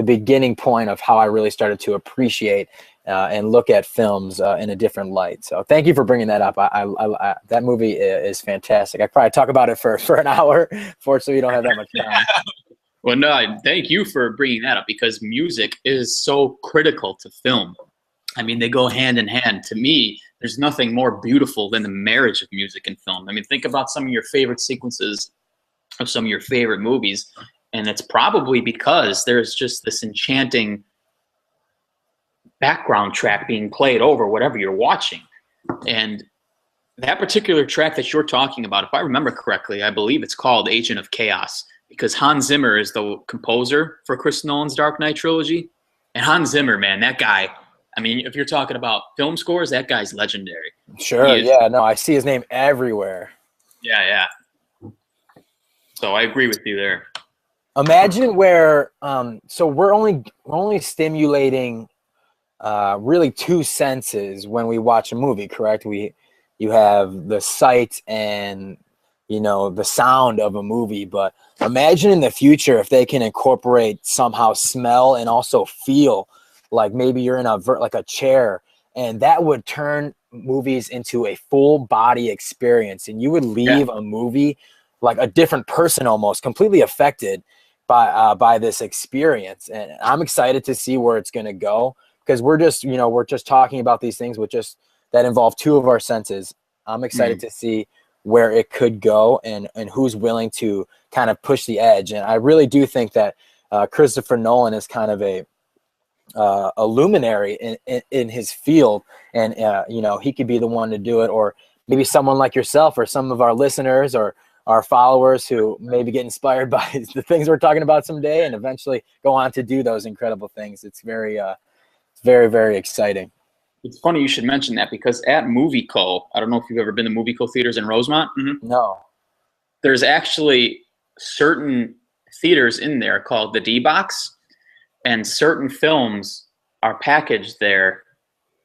beginning point of how I really started to appreciate and look at films in a different light. So thank you for bringing that up. I that movie is fantastic. I probably talk about it for an hour. Fortunately, we don't have that much time. Well, no, thank you for bringing that up, because music is so critical to film. I mean, they go hand in hand. To me, there's nothing more beautiful than the marriage of music and film. I mean, think about some of your favorite sequences of some of your favorite movies, and it's probably because there's just this enchanting background track being played over whatever you're watching. And that particular track that you're talking about, if I remember correctly, I believe it's called Agent of Chaos, because Hans Zimmer is the composer for Chris Nolan's Dark Knight trilogy. And Hans Zimmer, man, that guy, I mean, if you're talking about film scores, that guy's legendary. Sure, yeah, no, I see his name everywhere. Yeah. So I agree with you there. Imagine where, so we're only stimulating really 2 senses when we watch a movie, correct? You have the sight and, you know, the sound of a movie, but imagine in the future if they can incorporate somehow smell and also feel. Like maybe you're in a chair and that would turn movies into a full body experience, and you would leave a movie like a different person, almost completely affected by this experience. And I'm excited to see where it's going to go, because we're just talking about these things with just that involve two of our senses. I'm excited to see where it could go, and who's willing to kind of push the edge. And I really do think that Christopher Nolan is kind of a luminary in his field, and he could be the one to do it, or maybe someone like yourself or some of our listeners or our followers who maybe get inspired by the things we're talking about someday and eventually go on to do those incredible things. It's very, very exciting. It's funny you should mention that, because at Movie Co., I don't know if you've ever been to Movie Co. theaters in Rosemont. No. There's actually certain theaters in there called the D-Box, and certain films are packaged there.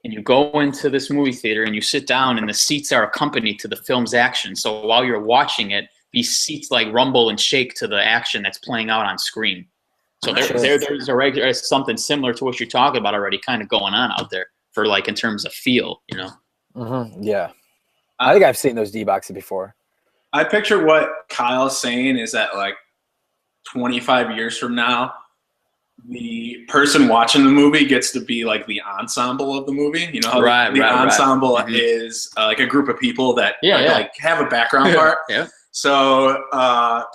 And you go into this movie theater and you sit down, and the seats are accompanied to the film's action. So while you're watching it, these seats like rumble and shake to the action that's playing out on screen. So there's something similar to what you're talking about already kind of going on out there for like in terms of feel, Yeah. I think I've seen those D-Boxes before. I picture what Kyle's saying is that like 25 years from now, the person watching the movie gets to be like the ensemble of the movie. You know how the ensemble is like a group of people that like have a background part. So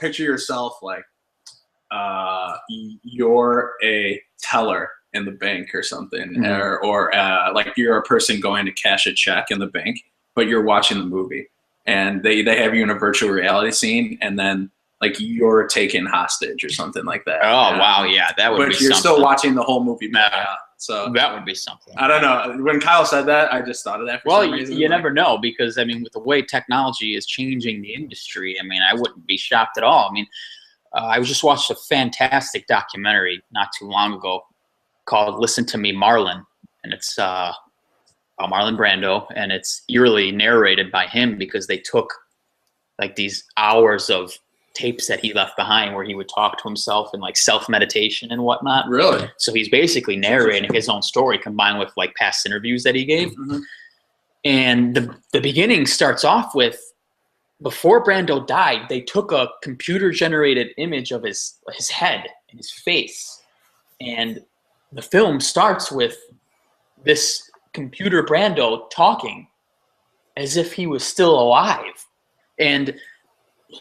picture yourself like you're a teller in the bank or something, or like you're a person going to cash a check in the bank, but you're watching the movie, and they have you in a virtual reality scene, and then like you're taken hostage or something like that. Oh, wow. Yeah, that would be something. But you're still watching the whole movie play out. So that would be something. I don't know. When Kyle said that, I just thought of that for some reason. You never know, because, I mean, with the way technology is changing the industry, I mean, I wouldn't be shocked at all. I mean, I just watched a fantastic documentary not too long ago called Listen to Me, Marlon. And it's about Marlon Brando, and it's eerily narrated by him, because they took like these hours of tapes that he left behind where he would talk to himself and like self-meditation and whatnot. Really? So he's basically narrating his own story combined with like past interviews that he gave. And the beginning starts off with, before Brando died, they took a computer-generated image of his head and his face. And the film starts with this computer Brando talking as if he was still alive. And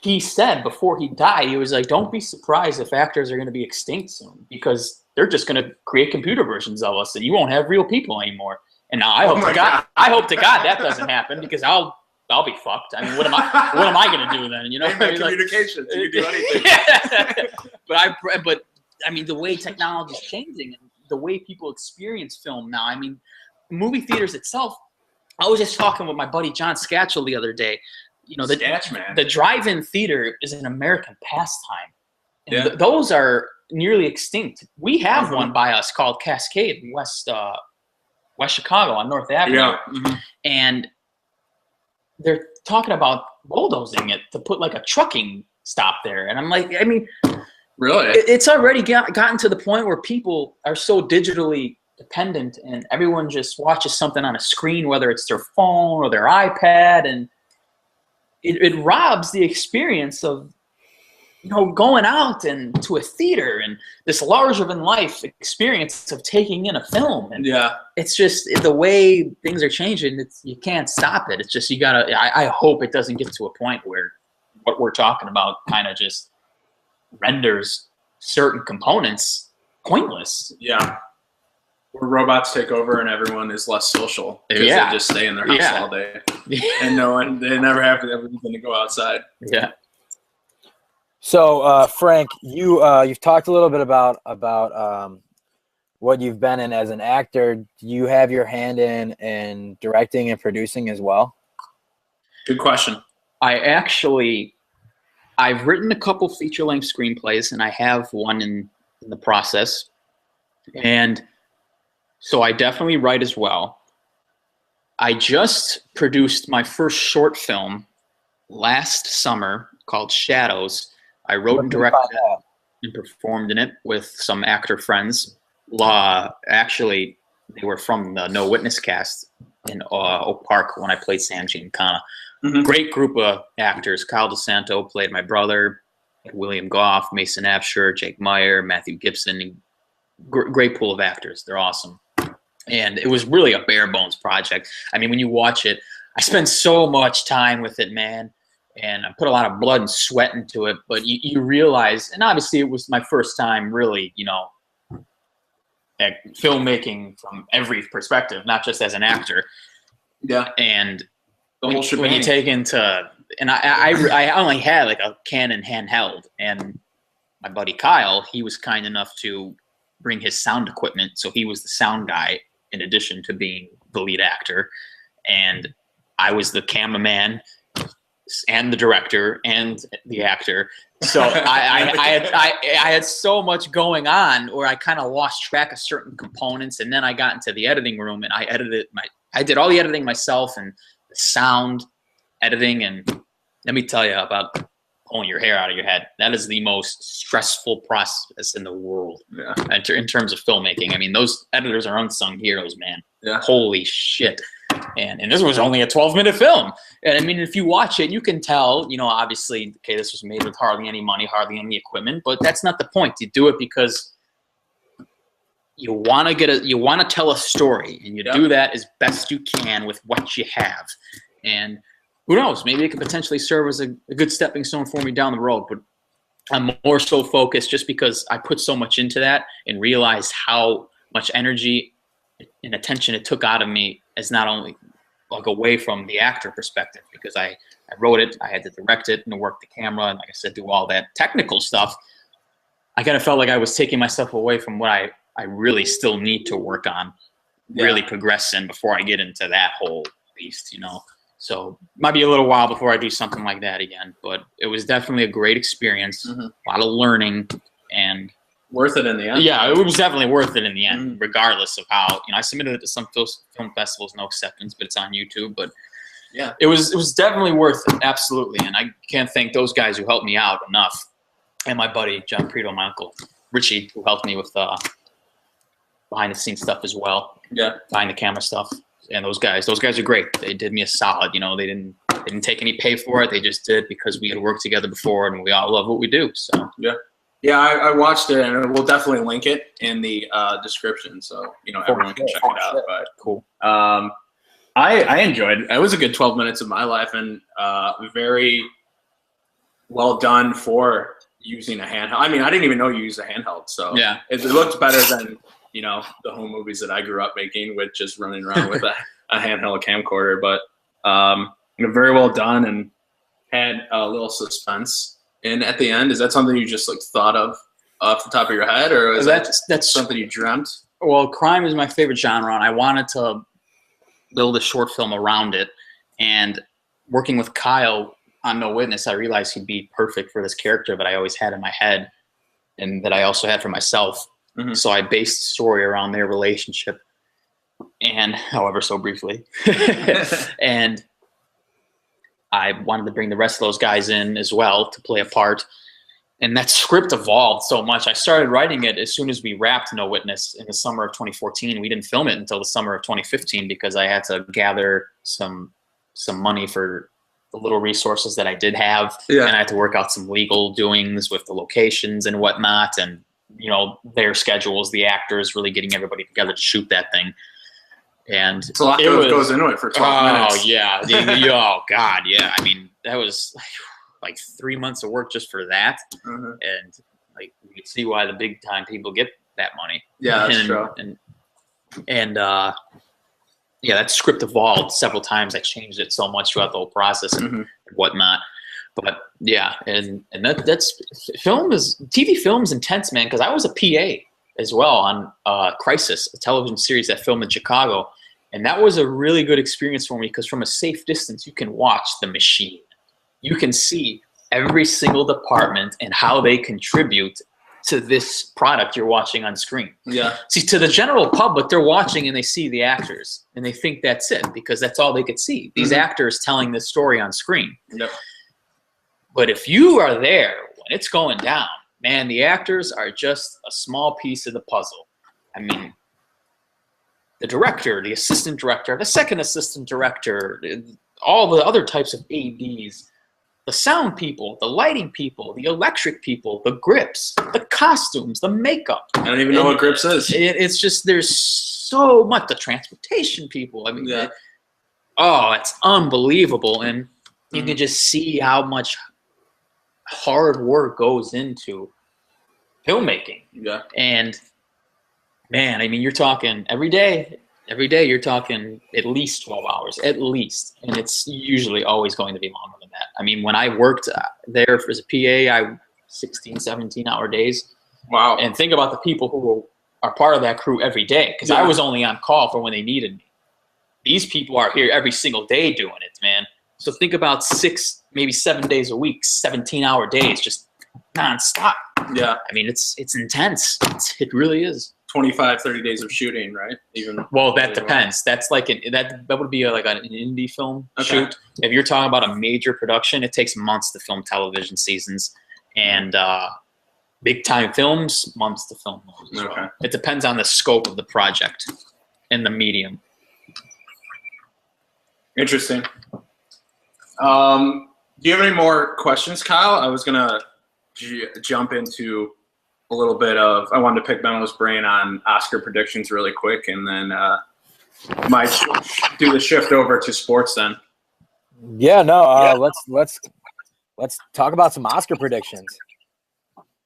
he said before he died, he was like, don't be surprised if actors are going to be extinct soon, because they're just going to create computer versions of us and you won't have real people anymore. And now I hope to God that doesn't happen, because I'll be fucked. I mean, what am I going to do then? You know, communications. You can do anything. But I mean, the way technology is changing and the way people experience film now. I mean, movie theaters itself. I was just talking with my buddy John Scatchell the other day. You know, the drive-in theater is an American pastime. And those are nearly extinct. We have one by us called Cascade in West Chicago on North Avenue. And they're talking about bulldozing it to put like a trucking stop there. And I'm like, I mean, really? It's already gotten to the point where people are so digitally dependent, and everyone just watches something on a screen, whether it's their phone or their iPad, and it robs the experience of, you know, going out and to a theater and this larger than life experience of taking in a film. And it's just the way things are changing. You can't stop it. It's just, you gotta, I hope it doesn't get to a point where what we're talking about kind of just renders certain components pointless. Yeah. Where robots take over and everyone is less social because they just stay in their house all day, and they never have anything to go outside. Yeah. So, Frank, you've talked a little bit about what you've been in as an actor. Do you have your hand in directing and producing as well? Good question. I've written a couple feature-length screenplays, and I have one in the process, and so I definitely write as well. I just produced my first short film last summer called Shadows. I wrote and directed it and performed in it with some actor friends. Actually, they were from the No Witness cast in Oak Park when I played Sam Giancana. Great group of actors. Kyle DeSanto played my brother, William Goff, Mason Absher, Jake Meyer, Matthew Gibson. Great pool of actors. They're awesome. And it was really a bare bones project. I mean, when you watch it, I spent so much time with it, man. And I put a lot of blood and sweat into it. But you realize, and obviously it was my first time really, you know, at filmmaking from every perspective, not just as an actor. Yeah. And the whole shebang. When you take into, and I only had like a Canon handheld, and my buddy Kyle, he was kind enough to bring his sound equipment. So he was the sound guy in addition to being the lead actor. And I was the cameraman and the director and the actor. So I had so much going on where I kind of lost track of certain components. And then I got into the editing room and I did all the editing myself and the sound editing. And let me tell you about pulling your hair out of your head. That is the most stressful process in the world. Yeah. In terms of filmmaking. I mean, those editors are unsung heroes, man. Yeah. Holy shit. And this was only a 12-minute film. And I mean, if you watch it, you can tell, you know, obviously, okay, this was made with hardly any money, hardly any equipment, but that's not the point. You do it because you want to tell a story, and you do that as best you can with what you have. And who knows, maybe it could potentially serve as a good stepping stone for me down the road. But I'm more so focused just because I put so much into that and realized how much energy and attention it took out of me as not only like away from the actor perspective, because I wrote it, I had to direct it and work the camera, and like I said, do all that technical stuff. I kind of felt like I was taking myself away from what I really still need to work on, really progress in before I get into that whole beast, you know. So might be a little while before I do something like that again, but it was definitely a great experience, a lot of learning, and worth it in the end. Yeah, it was definitely worth it in the end, regardless of how, you know, I submitted it to some film festivals, no acceptance, but it's on YouTube. But yeah, it was definitely worth it, absolutely. And I can't thank those guys who helped me out enough, and my buddy John Prito, my uncle Richie, who helped me with behind the scenes stuff as well. Yeah, behind the camera stuff. And those guys are great. They did me a solid. You know, they didn't take any pay for it. They just did because we had worked together before, and we all love what we do. So yeah. Yeah, I watched it, and we'll definitely link it in the description, so you know everyone can check it out. But cool. I enjoyed it. It was a good 12 minutes of my life, and very well done for using a handheld. I mean, I didn't even know you used a handheld, so yeah, it looked better than, you know, the home movies that I grew up making with just running around with a handheld camcorder. But you know, very well done, and had a little suspense. And at the end, is that something you just like thought of off the top of your head, or is that's something you dreamt? Well, crime is my favorite genre, and I wanted to build a short film around it. And working with Kyle on No Witness, I realized he'd be perfect for this character that I always had in my head, and that I also had for myself. So I based the story around their relationship, and however so briefly, and I wanted to bring the rest of those guys in as well to play a part. And that script evolved so much. I started writing it as soon as we wrapped No Witness in the summer of 2014. We didn't film it until the summer of 2015 because I had to gather some money for the little resources that I did have. Yeah. And I had to work out some legal doings with the locations and whatnot. And, you know, their schedules, the actors, really getting everybody together to shoot that thing. And it's a lot goes into it for 12 minutes. Oh, yeah. Oh, God, yeah. I mean, that was like 3 months of work just for that. And, like, you can see why the big-time people get that money. Yeah, that's true. And yeah, that script evolved several times. I changed it so much throughout the whole process and whatnot. But, yeah, and that's – TV film is intense, man, because I was a PA as well on Crisis, a television series that filmed in Chicago. And that was a really good experience for me because from a safe distance, you can watch the machine. You can see every single department and how they contribute to this product you're watching on screen. Yeah. See, to the general public, they're watching and they see the actors and they think that's it because that's all they could see. These actors telling this story on screen. Yep. But if you are there when it's going down, man, the actors are just a small piece of the puzzle. I mean, the director, the assistant director, the second assistant director, all the other types of ADs, the sound people, the lighting people, the electric people, the grips, the costumes, the makeup. I don't even know what grips is. It's just, there's so much. The transportation people. I mean, it's unbelievable. And you can just see how much hard work goes into filmmaking. Yeah. And man, I mean, you're talking every day you're talking at least 12 hours, at least. And it's usually always going to be longer than that. I mean, when I worked there as a PA, 16, 17-hour days. Wow. And think about the people who are part of that crew every day, because I was only on call for when they needed me. These people are here every single day doing it, man. So think about 6, maybe 7 days a week, 17-hour days, just nonstop. Yeah. I mean, it's intense. It really is. 25, 30 days of shooting, right? Well, that depends. That's like that would be like an indie film shoot. If you're talking about a major production, it takes months to film television seasons, and big time films, months to film those as well. It depends on the scope of the project and the medium. Interesting. Do you have any more questions, Kyle? I was gonna jump into a little bit of, I wanted to pick Meno's brain on Oscar predictions really quick, and then might do the shift over to sports then. Yeah, no, let's talk about some Oscar predictions.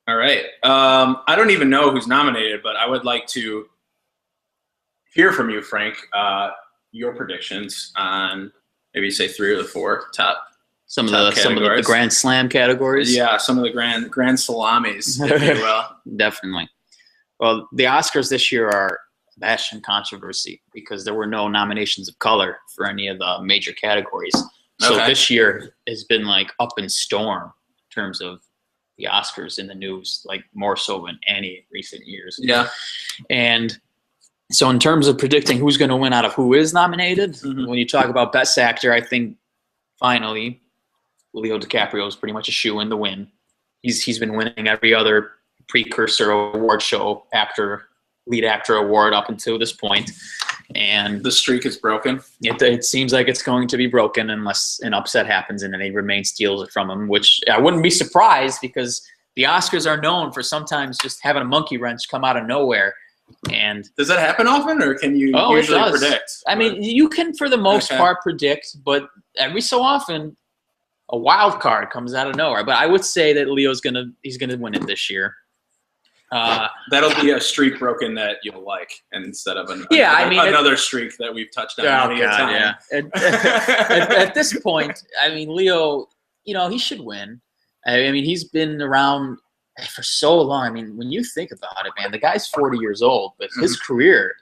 All right. I don't even know who's nominated, but I would like to hear from you, Frank, your predictions on maybe say 3 or the 4 top. Some of the Grand Slam categories. Yeah, some of the grand salamis, if you will. Definitely. Well, the Oscars this year are a bastion controversy because there were no nominations of color for any of the major categories. So this year has been like up in storm in terms of the Oscars in the news, like more so than any recent years. Yeah. And so in terms of predicting who's going to win out of who is nominated, when you talk about Best Actor, I think finally Leo DiCaprio is pretty much a shoo-in to win. He's been winning every other precursor award show lead actor award up until this point, and the streak is broken. It seems like it's going to be broken unless an upset happens and then he remains steals it from him, which I wouldn't be surprised because the Oscars are known for sometimes just having a monkey wrench come out of nowhere. And does that happen often, or can you usually predict? I mean, you can for the most part predict, but every so often a wild card comes out of nowhere. But I would say that Leo's he's gonna win it this year. That'll be a streak broken that you'll like, instead of another streak that we've touched on many a time. At this point, I mean, Leo, he should win. I mean, he's been around for so long. I mean, when you think about it, man, the guy's 40 years old, but his career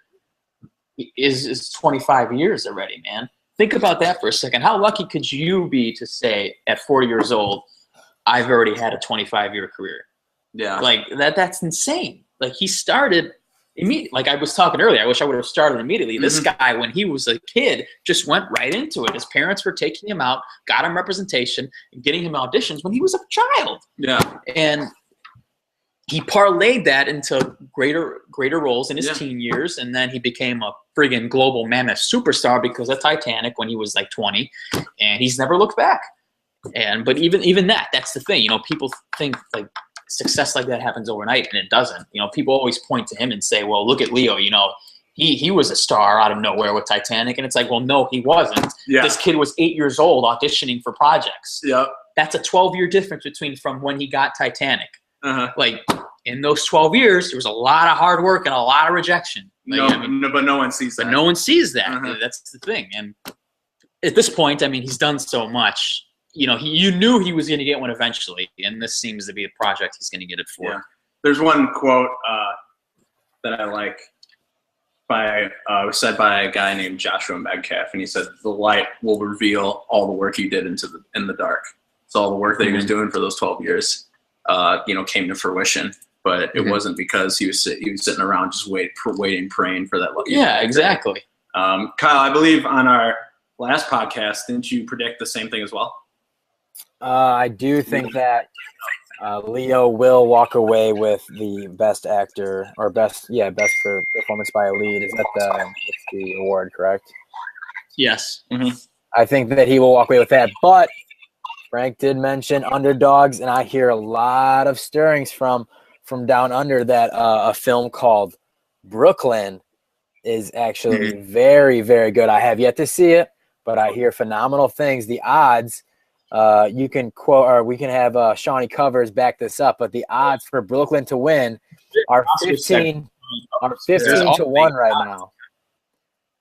is 25 years already, man. Think about that for a second. How lucky could you be to say at 40 years old, I've already had a 25-year career? Yeah. Like that's insane. Like he started immediately. Like I was talking earlier, I wish I would have started immediately. This guy, when he was a kid, just went right into it. His parents were taking him out, got him representation, and getting him auditions when he was a child. Yeah. And he parlayed that into greater roles in his teen years, and then he became a friggin' global mammoth superstar because of Titanic when he was like 20, and he's never looked back. But even that's the thing. People think like success like that happens overnight, and it doesn't. People always point to him and say, "Well, look at Leo. He was a star out of nowhere with Titanic," and it's like, well, no, he wasn't. Yeah. This kid was 8 years old auditioning for projects. Yeah, that's a 12-year difference from when he got Titanic. Like in those 12 years, there was a lot of hard work and a lot of rejection. But no one sees that. But no one sees that. That's the thing. And at this point, I mean, he's done so much. You knew he was going to get one eventually, and this seems to be the project he's going to get it for. Yeah. There's one quote that I like was said by a guy named Joshua Medcalf, and he said, "The light will reveal all the work you did in the dark." So all the work that he was doing for those 12 years, came to fruition. But it wasn't because he was sitting around just waiting, praying for that lucky. Yeah, exactly. Kyle, I believe on our last podcast, didn't you predict the same thing as well? I do think that Leo will walk away with the best actor or best performance by a lead. Is that that's the award, correct? Yes. Mm-hmm. I think that he will walk away with that. But Frank did mention underdogs, and I hear a lot of stirrings from down under that a film called Brooklyn is actually very, very good. I have yet to see it, but I hear phenomenal things. The odds, you can quote, or we can have Shawnee Covers back this up, but the odds for Brooklyn to win are 15 to 1 right now.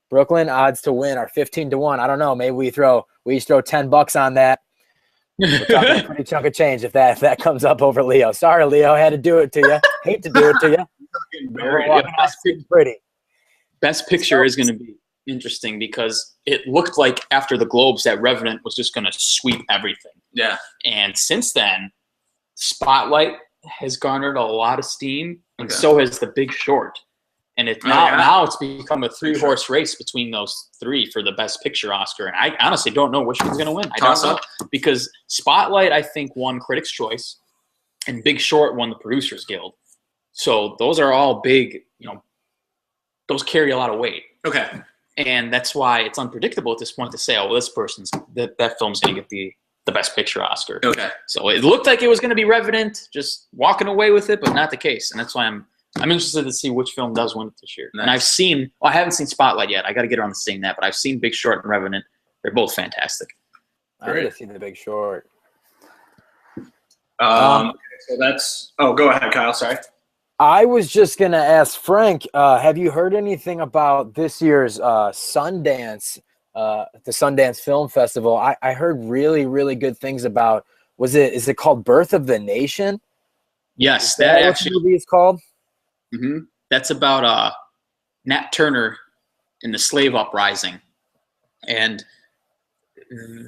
Brooklyn odds to win are 15 to 1. I don't know. Maybe we each throw $10 on that. We're talking a pretty chunk of change if that comes up over Leo. Sorry, Leo, I had to do it to you. Hate to do it to you. Pretty. Best Picture is going to be interesting because it looked like after the Globes that Revenant was just going to sweep everything. Yeah. And since then, Spotlight has garnered a lot of steam, and so has The Big Short. And now it's become a 3-horse race between those three for the Best Picture Oscar. And I honestly don't know which one's going to win. I don't know. Because Spotlight, I think, won Critics' Choice, and Big Short won the Producers Guild. So those are all big, those carry a lot of weight. Okay. And that's why it's unpredictable at this point to say, oh, well, that film's going to get the Best Picture Oscar. Okay. So it looked like it was going to be Revenant, just walking away with it, but not the case. And that's why I'm interested to see which film does win it this year. Nice. And I haven't seen Spotlight yet. I got to get around to seeing that, but I've seen Big Short and Revenant. They're both fantastic. I need to see The Big Short. So that's. Oh, go ahead, Kyle. Sorry. I was just gonna ask Frank. Have you heard anything about this year's Sundance, the Sundance Film Festival? I heard really, really good things about. Is it called Birth of the Nation? Yes, that actually movie is called. Mm-hmm. That's about Nat Turner in the slave uprising, and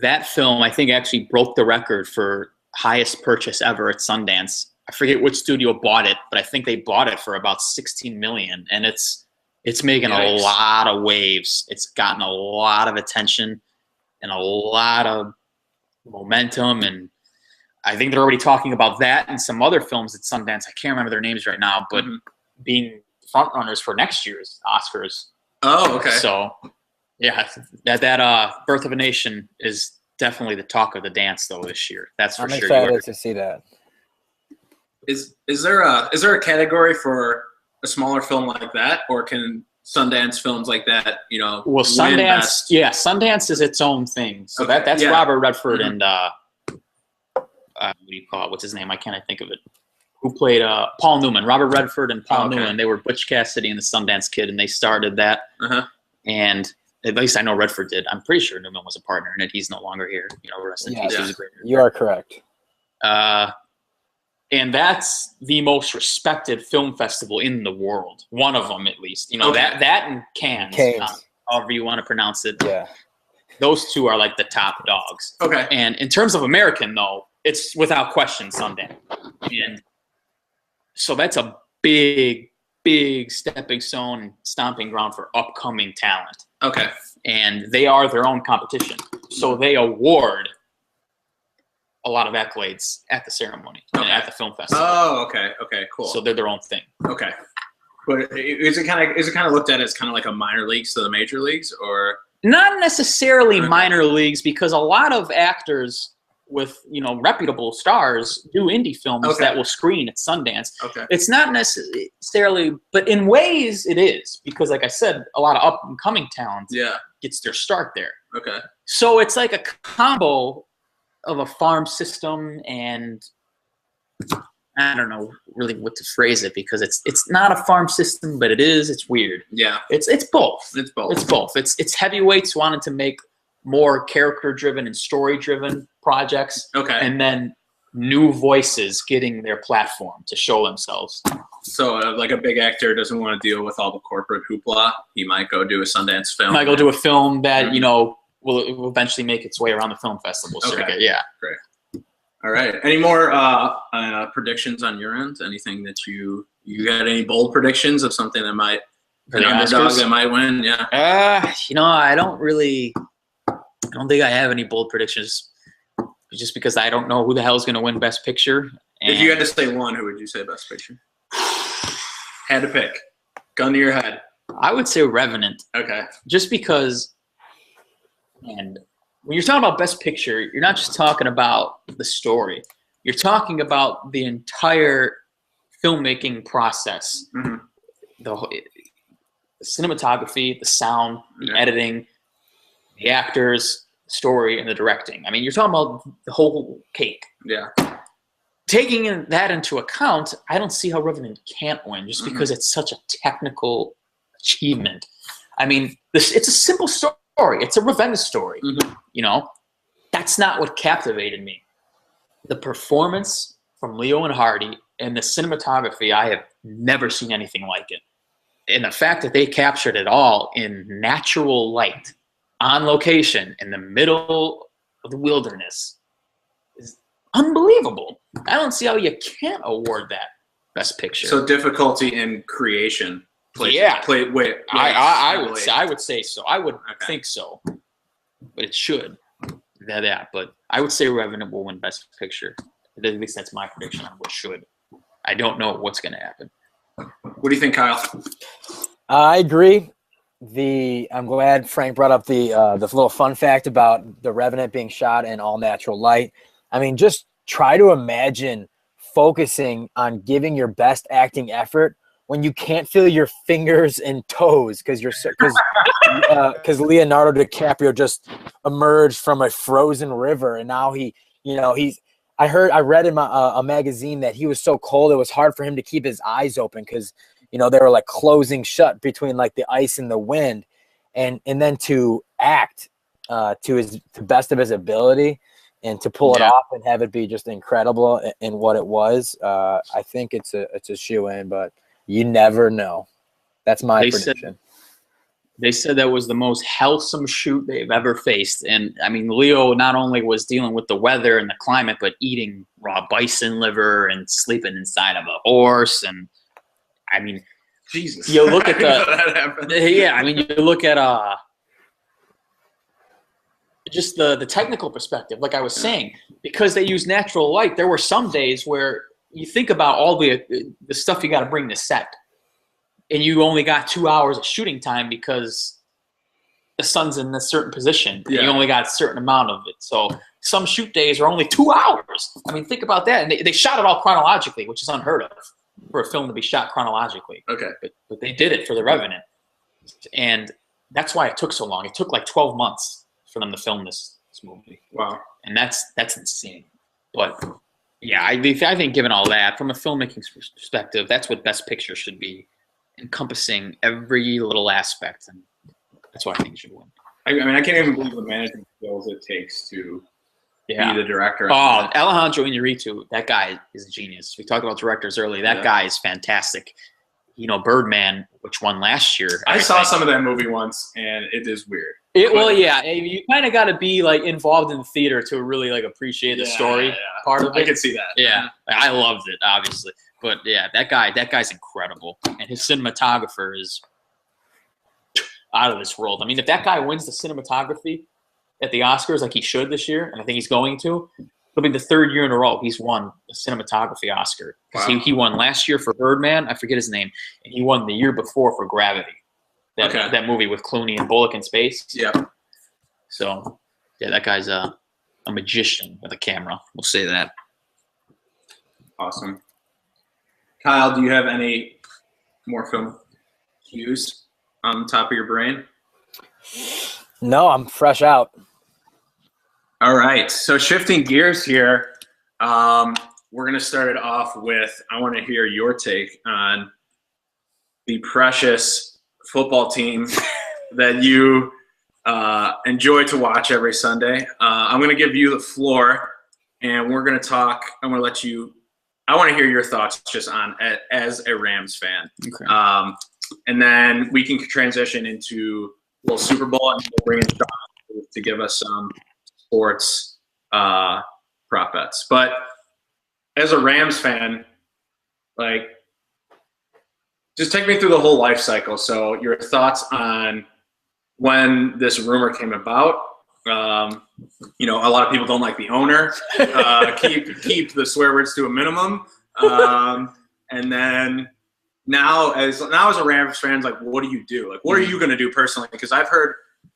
that film I think actually broke the record for highest purchase ever at Sundance. I forget which studio bought it, but I think they bought it for about $16 million, and it's making a lot of waves. It's gotten a lot of attention and a lot of momentum, and I think they're already talking about that and some other films at Sundance. I can't remember their names right now, but being front runners for next year's Oscars. Oh, okay. So, yeah, that Birth of a Nation is definitely the talk of the dance though this year. That's for sure. I'm excited to see that. Is there a category for a smaller film like that, or can Sundance films like that, Well, Sundance is its own thing. So that's Robert Redford and what do you call it? What's his name? I can't think of it. Who played Paul Newman? Robert Redford and Paul Newman. They were Butch Cassidy and the Sundance Kid, and they started that. And at least I know Redford did. I'm pretty sure Newman was a partner in it. He's no longer here. Rest in peace. He was a great director. You are correct. And that's the most respected film festival in the world. One of them, at least. That and Cannes. However you want to pronounce it. Yeah. Those two are like the top dogs. Okay. And in terms of American, though, it's without question Sundance. And so that's a big, big stepping stone, stomping ground for upcoming talent. Okay. And they are their own competition. So they award a lot of accolades at the ceremony and at the film festival. Oh, okay. Okay, cool. So they're their own thing. Okay. But is it kind of looked at as kind of like a minor leagues to the major leagues, or not necessarily minor leagues, because a lot of actors with reputable stars do indie films that will screen at Sundance. Okay. It's not necessarily, but in ways it is, because like I said, a lot of up and coming talent gets their start there. Okay. So it's like a combo of a farm system and I don't know really what to phrase it, because it's not a farm system, but it is. It's weird. Yeah. It's both. It's both. It's both. It's heavyweights wanting to make more character-driven and story-driven projects. Okay. And then new voices getting their platform to show themselves. So like a big actor doesn't want to deal with all the corporate hoopla. He might go do a Sundance film. Might go do a film that, will eventually make its way around the film festival circuit. Yeah. Great. All right. Any more predictions on your end? Anything that you got any bold predictions of something that might an underdog that might win? Yeah. I don't think I have any bold predictions, just because I don't know who the hell is going to win Best Picture, If you had to say one, who would you say best picture? Had to pick. Gun to your head. I would say Revenant. Okay. Just because, and when you're talking about best picture, you're not just talking about the story. You're talking about the entire filmmaking process. Mm-hmm. The cinematography, the sound, the Yeah. editing, the actors, the story, and the directing. I mean, you're talking about the whole cake. Yeah. Taking that into account, I don't see how Revenant can't win just because it's such a technical achievement. I mean, it's a simple story. It's a revenge story. You know, that's not what captivated me. The performance from Leo and Hardy and the cinematography, I have never seen anything like it. And the fact that they captured it all in natural light, on location, in the middle of the wilderness, is unbelievable. I don't see how you can't award that best picture. So difficulty in creation. Yeah. I would say so. I would think so, but it should. That, but I would say Revenant will win best picture. At least that's my prediction on what should. I don't know what's going to happen. What do you think, Kyle? I agree. I'm glad Frank brought up the little fun fact about the Revenant being shot in all natural light. I mean, just try to imagine focusing on giving your best acting effort when you can't feel your fingers and toes because Leonardo DiCaprio just emerged from a frozen river, and now I read in a magazine that he was so cold it was hard for him to keep his eyes open because they were like closing shut between like the ice and the wind, and then to act to the best of his ability and to pull it off and have it be just incredible in what it was. I think it's a shoe-in, but you never know. That's my prediction. They said that was the most healthsome shoot they've ever faced. And, I mean, Leo not only was dealing with the weather and the climate, but eating raw bison liver and sleeping inside of a horse. And, I mean, Jesus. You look at you look at just the technical perspective, like I was saying, because they use natural light, there were some days where you think about all the stuff you got to bring to set, and you only got 2 hours of shooting time because the sun's in a certain position. And you only got a certain amount of it. So some shoot days are only 2 hours. I mean, think about that. And they shot it all chronologically, which is unheard of for a film to be shot chronologically. Okay. But they did it for The Revenant. And that's why it took so long. It took like 12 months for them to film this movie. Wow. And that's insane. But yeah, I think given all that, from a filmmaking perspective, that's what Best Picture should be, encompassing every little aspect. And that's why I think it should win. I mean, I can't even believe the management skills it takes to be the director. Oh, Alejandro Iñárritu, that guy is a genius. We talked about directors earlier. That guy is fantastic. Birdman, which won last year. I saw some of that movie once, and it is weird. You kind of got to be like involved in the theater to really like appreciate the story part of it. I could see that. Yeah, I loved it, obviously. But yeah, that guy's incredible, and his cinematographer is out of this world. I mean, if that guy wins the cinematography at the Oscars like he should this year, and I think he's going to, it'll be the third year in a row he's won a cinematography Oscar. Because he won last year for Birdman, I forget his name, and he won the year before for Gravity. That movie with Clooney and Bullock in space. Yeah. So, yeah, that guy's a magician with a camera. We'll say that. Awesome. Kyle, do you have any more film cues on the top of your brain? No, I'm fresh out. All right. So shifting gears here, we're going to start it off with, I want to hear your take on the precious football team that you enjoy to watch every Sunday. I'm going to give you the floor, and we're going to talk. I'm going to let you – I want to hear your thoughts just on as a Rams fan. Okay. And then we can transition into a little Super Bowl, and we'll bring in Sean to give us some sports prop bets. But as a Rams fan, like, just take me through the whole life cycle. So your thoughts on when this rumor came about, You know, a lot of people don't like the owner. Keep the swear words to a minimum. And then now as a Rams fan, like, what do you do? Like, what are you going to do personally? Because I've heard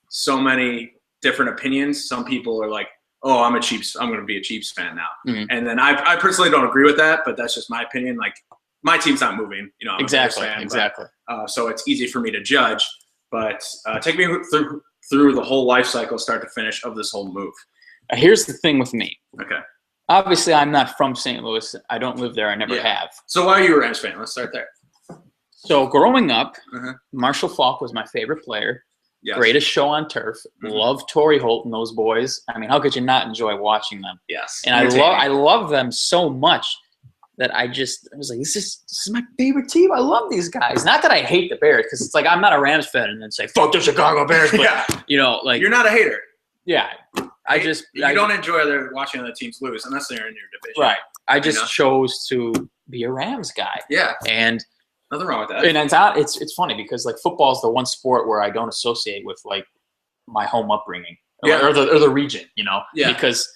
so many different opinions. Some people are like, oh, I'm going to be a Chiefs fan now. And then I personally don't agree with that, but that's just my opinion. Like, my team's not moving. You know, I'm a Bears fan, exactly. But, so it's easy for me to judge. But take me through the whole life cycle, start to finish, of this whole move. Here's the thing with me. Okay. Obviously, I'm not from St. Louis. I don't live there. I never have. So why are you a Rams fan? Let's start there. So growing up, Marshall Faulk was my favorite player. Yes. Greatest show on turf. Love Torrey Holt and those boys. I mean, how could you not enjoy watching them? Yes. And I love them so much that I was like, this is my favorite team. I love these guys. Not that I hate the Bears, because it's like I'm not a Rams fan and then say fuck the Chicago Bears. But you know, like, you're not a hater. Yeah. You don't enjoy watching other teams lose unless they're in your division. Right. I just chose to be a Rams guy. Yeah. And nothing wrong with that. And it's funny because like football is the one sport where I don't associate with like my home upbringing or the region, you know, because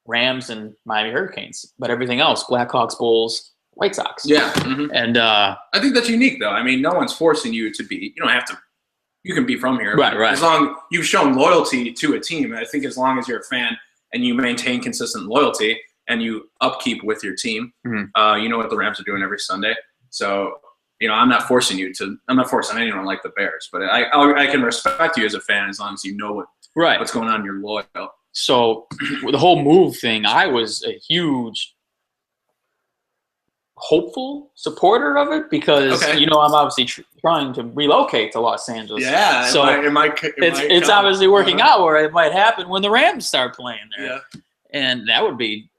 Rams and Miami Hurricanes, but everything else, Blackhawks, Bulls, White Sox. Yeah. And I think that's unique though. I mean, no one's forcing you to be, you don't have to, you can be from here. Right. As long you've shown loyalty to a team. I think as long as you're a fan and you maintain consistent loyalty and you upkeep with your team, you know what the Rams are doing every Sunday. So, you know, I'm not forcing anyone to like the Bears, but I can respect you as a fan as long as you know what's going on. You're loyal. So with the whole move thing, I was a huge hopeful supporter of it because, you know, I'm obviously trying to relocate to Los Angeles. Yeah. So it's obviously working out where it might happen when the Rams start playing there. Yeah. And that would be,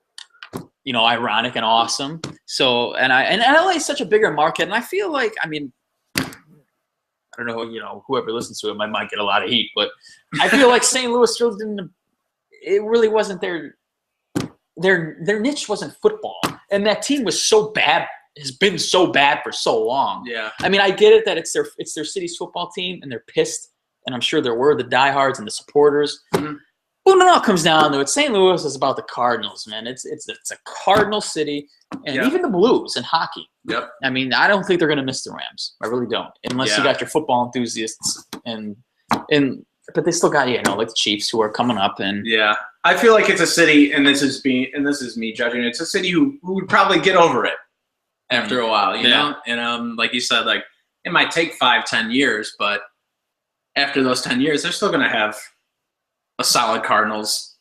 you know, ironic and awesome. So, and LA is such a bigger market. And I feel like, I mean, I don't know, you know, whoever listens to it might get a lot of heat, but I feel like St. Louis really wasn't their niche wasn't football. And that team was so bad, has been so bad for so long. Yeah. I mean, I get it that it's their city's football team and they're pissed. And I'm sure there were the diehards and the supporters. But when it all comes down to it, St. Louis is about the Cardinals, man. It's a Cardinal city, and even the Blues and hockey. Yep. I mean, I don't think they're going to miss the Rams. I really don't, unless you got your football enthusiasts but they still got like the Chiefs who are coming up and I feel like it's a city, and this is me judging. It's a city who would probably get over it after a while, you know. And like you said, like it might take 5-10 years, but after those 10 years, they're still going to have a solid Cardinals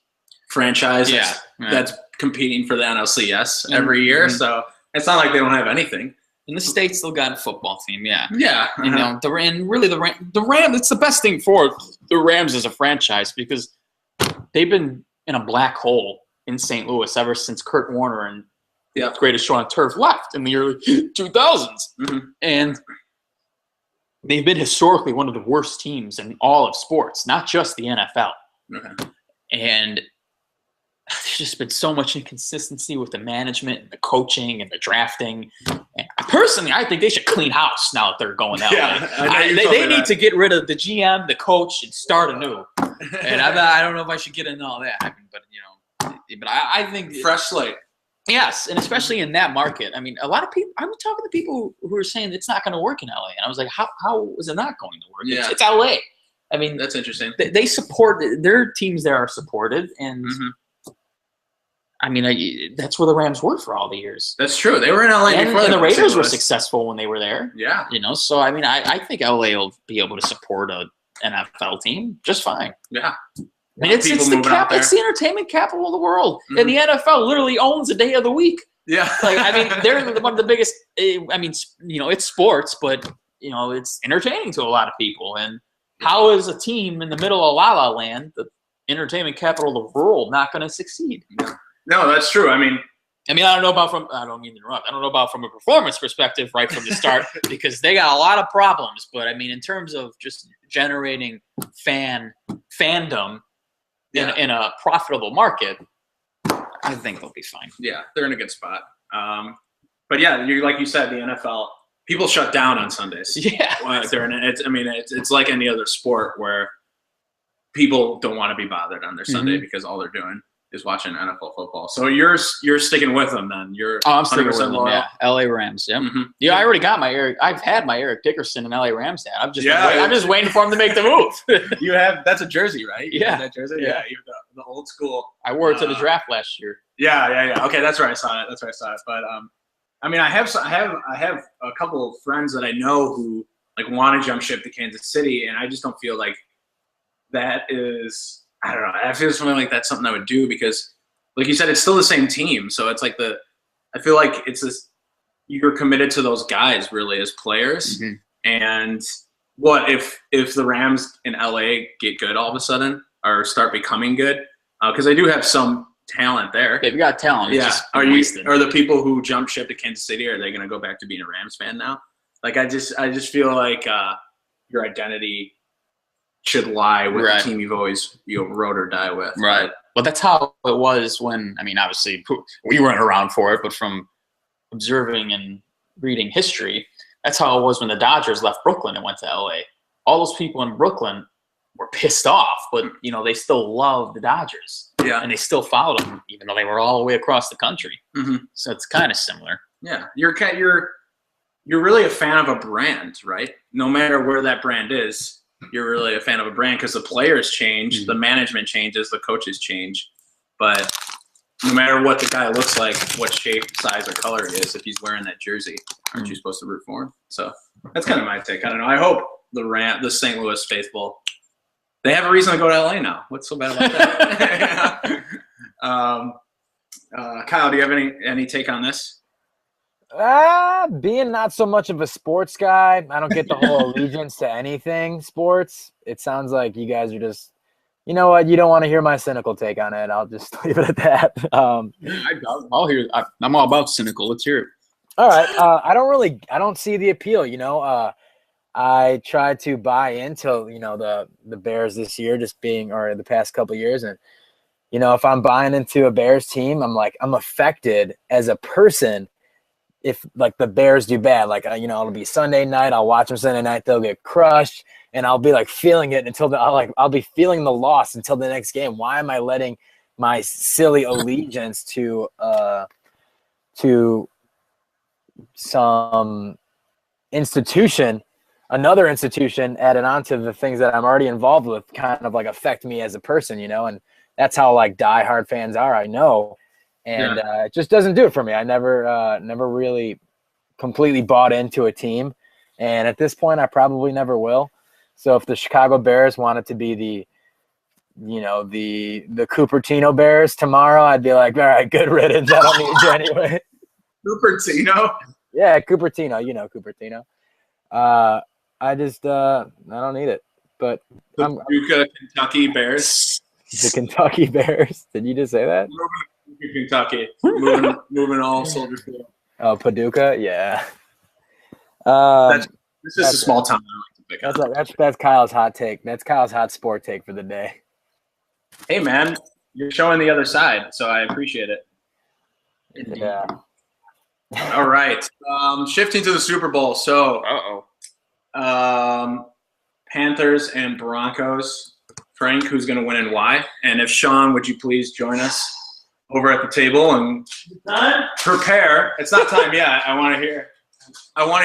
franchise that's competing for the NLCS every year. So it's not like they don't have anything. And the state still got a football team, Yeah. You know, the Rams. It's the best thing for the Rams as a franchise because they've been in a black hole in St. Louis ever since Kurt Warner and Greatest Show on Turf left in the early 2000s, and they've been historically one of the worst teams in all of sports, not just the NFL. And there's just been so much inconsistency with the management and the coaching and the drafting. And personally, I think they should clean house now that they're going that way. They need to get rid of the GM, the coach, and start anew. And I don't know if I should get into all that, but I think fresh slate. Yes, and especially in that market. I mean, a lot of people. I'm talking to people who are saying it's not going to work in LA, and I was like, how is it not going to work? Yeah. It's LA. I mean, that's interesting. They support their teams. There are supported, and I mean, that's where the Rams were for all the years. That's true. They were in LA and the Raiders were successful when they were there. Yeah, you know. So I mean, I think LA will be able to support a NFL team just fine. Yeah. I mean, it's the entertainment capital of the world, and the NFL literally owns a day of the week. Yeah, like I mean, they're one of the biggest. I mean, you know, it's sports, but you know, it's entertaining to a lot of people. And how is a team in the middle of La La Land, the entertainment capital of the world, not going to succeed? No, that's true. I mean, I don't know about I don't mean to interrupt. I don't know about from a performance perspective right from the start because they got a lot of problems. But I mean, in terms of just generating fandom. In a profitable market, I think they'll be fine. Yeah, they're in a good spot. But yeah, like you said, the NFL, people shut down on Sundays. Yeah, it's like any other sport where people don't want to be bothered on their Sunday because all they're doing is watching NFL football. So you're sticking with them then. I'm sticking with them. loyal. Yeah, LA Rams. Yep. Yeah, I already got my Eric. I've had my Eric Dickerson and LA Rams hat. I'm just waiting for him to make the move. That's a jersey, right? That jersey. Yeah, the old school. I wore it to the draft last year. Yeah. Okay, that's where I saw it. But I mean, I have a couple of friends that I know who like want to jump ship to Kansas City, and I just don't feel like that is. I don't know. I feel something like that's something I would do because, like you said, it's still the same team. So it's like I feel like it's this. You're committed to those guys really as players. And what if the Rams in LA get good all of a sudden or start becoming good? Because they do have some talent there. They've got talent. Yeah. Are the people who jump ship to Kansas City? Are they going to go back to being a Rams fan now? Like I just feel like your identity should lie with the team you've always rode or die with. Right. Well, that's how it was when, I mean, obviously we weren't around for it, but from observing and reading history, that's how it was when the Dodgers left Brooklyn and went to LA. All those people in Brooklyn were pissed off, but, they still loved the Dodgers. Yeah. And they still followed them, even though they were all the way across the country. So it's kind of similar. Yeah. You're really a fan of a brand, right? No matter where that brand is. You're really a fan of a brand because the players change, the management changes, the coaches change. But no matter what the guy looks like, what shape, size, or color he is, if he's wearing that jersey, aren't you supposed to root for him? So that's kind of my take. I don't know. I hope the St. Louis faithful, they have a reason to go to LA now. What's so bad about that? Kyle, do you have any take on this? Being not so much of a sports guy, I don't get the whole allegiance to anything sports. It sounds like you guys are just, you know what, you don't want to hear my cynical take on it. I'll just leave it at that. I'll hear. I'm all about cynical. Let's hear it. All right. I don't see the appeal. I tried to buy into the Bears this year, or the past couple of years, and if I'm buying into a Bears team, I'm affected as a person. If like the Bears do bad, it'll be Sunday night. I'll watch them Sunday night. They'll get crushed, and I'll be like feeling it until I'll be feeling the loss until the next game. Why am I letting my silly allegiance to some institution, another institution, added on to the things that I'm already involved with, kind of like affect me as a person, and that's how like diehard fans are. I know. And it just doesn't do it for me. I never really completely bought into a team. And at this point, I probably never will. So if the Chicago Bears wanted to be the Cupertino Bears tomorrow, I'd be like, all right, good riddance. I don't need you anyway. Cupertino? Yeah, Cupertino. Cupertino. I don't need it. But the Kentucky Bears. The Kentucky Bears. Did you just say that? Kentucky, moving all Soldier Field. Oh, Paducah, yeah. It's just a small town. That's Kyle's hot take. That's Kyle's hot sport take for the day. Hey, man, you're showing the other side, so I appreciate it. Yeah. All right, shifting to the Super Bowl. So, Panthers and Broncos. Frank, who's going to win and why? And if Sean, would you please join us over at the table and prepare? It's not time yet. I want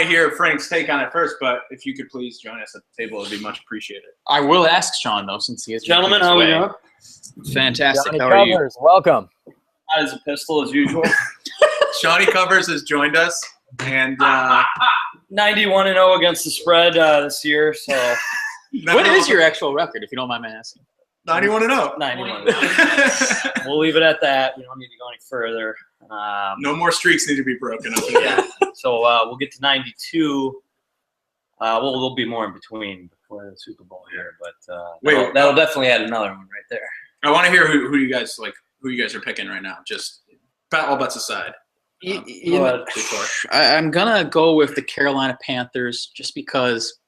to hear Frank's take on it first, but if you could please join us at the table, it'd be much appreciated. I will ask Sean though, since he is. Gentlemen, how are we doing? Fantastic. Johnny How are Covers, welcome. Hot as a pistol as usual. Shawnee Covers has joined us, and 91-0 against the spread this year. So, what is your actual record, if you don't mind me asking? 91-0. 91. We'll leave it at that. We don't need to go any further. No more streaks need to be broken up. Yeah. So we'll get to 92. There'll be more in between before the Super Bowl here, but that'll definitely add another one right there. I want to hear who you guys like. Who you guys are picking right now? Just all bets aside. I'm gonna go with the Carolina Panthers just because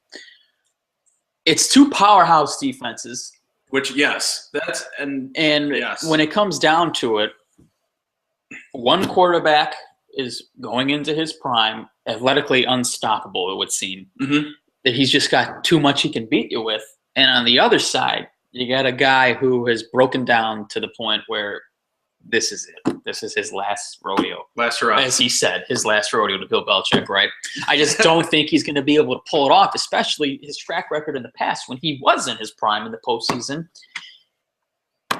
it's two powerhouse defenses. Which yes, and when it comes down to it, one quarterback is going into his prime, athletically unstoppable. It would seem that he's just got too much he can beat you with, and on the other side, You got a guy who has broken down to the point where this is it. This is his last rodeo. Last hurrah. As he said, his last rodeo to Bill Belichick, right? I just don't think he's going to be able to pull it off, especially his track record in the past when he was in his prime in the postseason.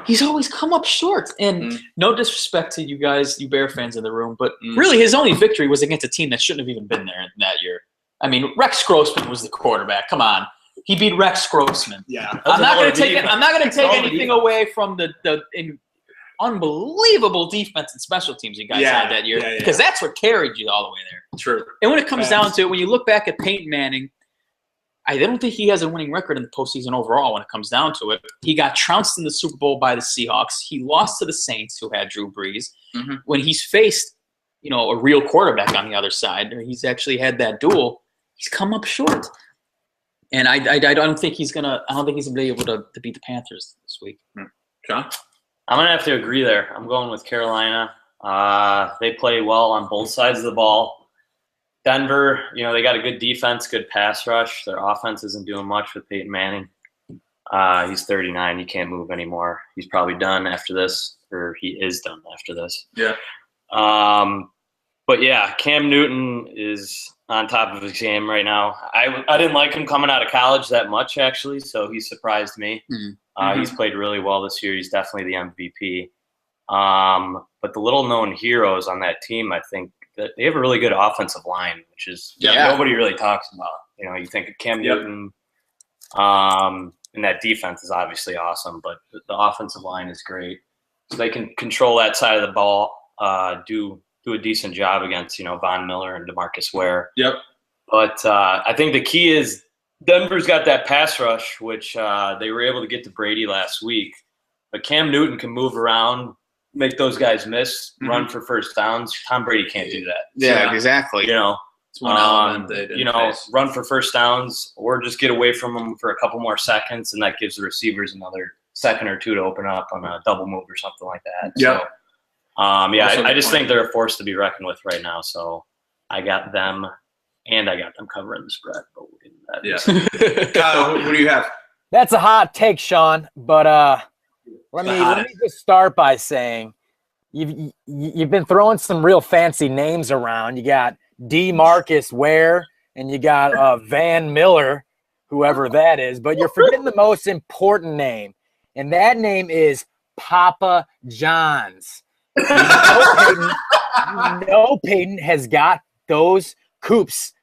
He's always come up short. And no disrespect to you guys, you Bear fans in the room, but really his only victory was against a team that shouldn't have even been there that year. I mean, Rex Grossman was the quarterback. Come on. He beat Rex Grossman. Yeah. I'm not going to take anything away from the unbelievable defense and special teams you guys had that year, because that's what carried you all the way there. True. And when it comes down to it, when you look back at Peyton Manning, I don't think he has a winning record in the postseason overall when it comes down to it. He got trounced in the Super Bowl by the Seahawks. He lost to the Saints, who had Drew Brees. When he's faced, a real quarterback on the other side, or he's actually had that duel, he's come up short. And I don't think he's gonna be able to beat the Panthers this week. John? I'm going to have to agree there. I'm going with Carolina. They play well on both sides of the ball. Denver, they got a good defense, good pass rush. Their offense isn't doing much with Peyton Manning. He's 39. He can't move anymore. He's probably done after this, or he is done after this. Yeah. But, yeah, Cam Newton is on top of his game right now. I didn't like him coming out of college that much, actually, so he surprised me. He's played really well this year. He's definitely the MVP. But the little-known heroes on that team, I think, that they have a really good offensive line, which is nobody really talks about. You think of Cam Newton, and that defense is obviously awesome, but the offensive line is great. So they can control that side of the ball, do a decent job against, Von Miller and DeMarcus Ware. Yep. But I think the key is Denver's got that pass rush, which they were able to get to Brady last week. But Cam Newton can move around, make those guys miss, run for first downs. Tom Brady can't do that. Yeah, exactly. It's one element they didn't face. Run for first downs or just get away from them for a couple more seconds, and that gives the receivers another second or two to open up on a double move or something like that. Yeah. So, I just think they're a force to be reckoned with right now. So I got them, and I got them covering the spread. But we'll get into that. Yeah. Kyle, what do you have? That's a hot take, Sean. But let me just start by saying you've been throwing some real fancy names around. You got DeMarcus Ware, and you got Van Miller, whoever that is. But you're forgetting the most important name, and that name is Papa John's. Peyton has got those coupons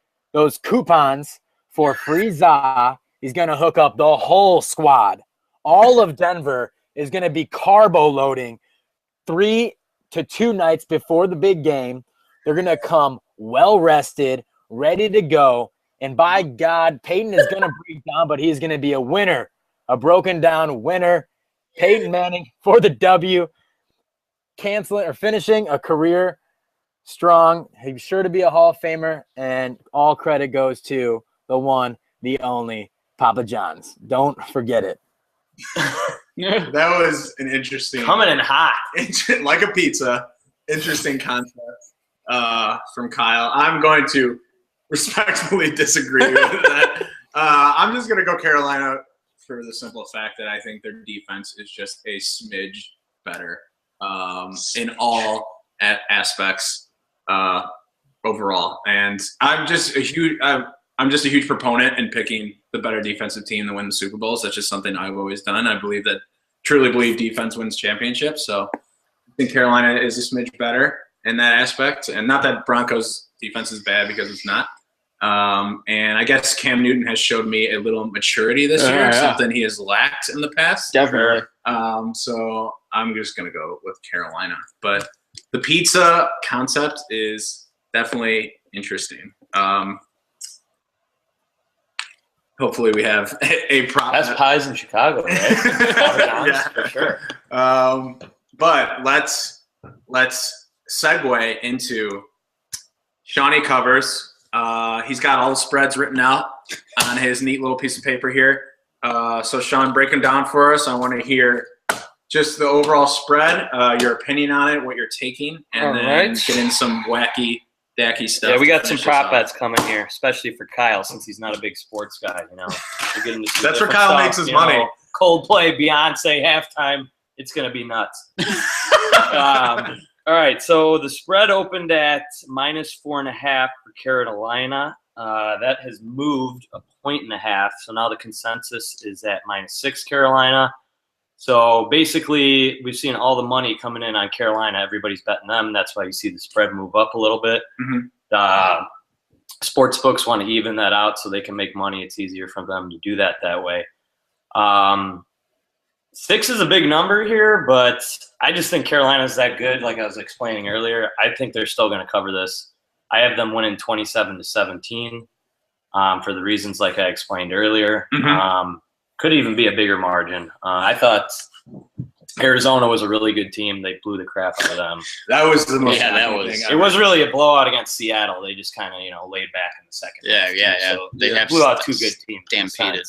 for free za. He's going to hook up the whole squad. All of Denver is going to be carbo loading 3 to 2 nights before the big game. They're going to come well rested, ready to go. And by God, Peyton is going to break down, but he's going to be a winner, a broken down winner. Peyton Manning for the W. Finishing a career strong. He's sure to be a Hall of Famer, and all credit goes to the one, the only Papa John's. Don't forget it. That was an interesting, coming in hot, like a pizza. Interesting concept from Kyle. I'm going to respectfully disagree with that. I'm just going to go Carolina for the simple fact that I think their defense is just a smidge better in all aspects overall. And I'm just a huge proponent in picking the better defensive team to win the Super Bowls. That's just something I've always done. I truly believe defense wins championships. So I think Carolina is a smidge better in that aspect. And not that Broncos defense is bad, because it's not. And I guess Cam Newton has showed me a little maturity this year, something he has lacked in the past. Definitely. So I'm just going to go with Carolina. But the pizza concept is definitely interesting. Hopefully we have a prop. That's pies in Chicago, right? Yeah. For sure. But let's segue into Shawnee covers. He's got all the spreads written out on his neat little piece of paper here. So Sean, break them down for us. I want to hear just the overall spread, your opinion on it, what you're taking, and then get in some wacky stuff. Yeah, we got some prop bets coming here, especially for Kyle, since he's not a big sports guy. We'll get into some That's where Kyle makes his money. Coldplay, Beyonce halftime. It's going to be nuts. All right, so the spread opened at -4.5 for Carolina. That has moved 1.5, so now the consensus is at -6 Carolina. So basically, we've seen all the money coming in on Carolina. Everybody's betting them. That's why you see the spread move up a little bit. Sports books want to even that out so they can make money. It's easier for them to do that way. 6 is a big number here, but I just think Carolina's that good. Like I was explaining earlier, I think they're still going to cover this. I have them winning 27-17 for the reasons like I explained earlier. Could even be a bigger margin. I thought Arizona was a really good team. They blew the crap out of them. That was the most. Yeah, that was. It was really a blowout against Seattle. They just kind of laid back in the second. Yeah. So they blew out 2 good teams. Stampeded.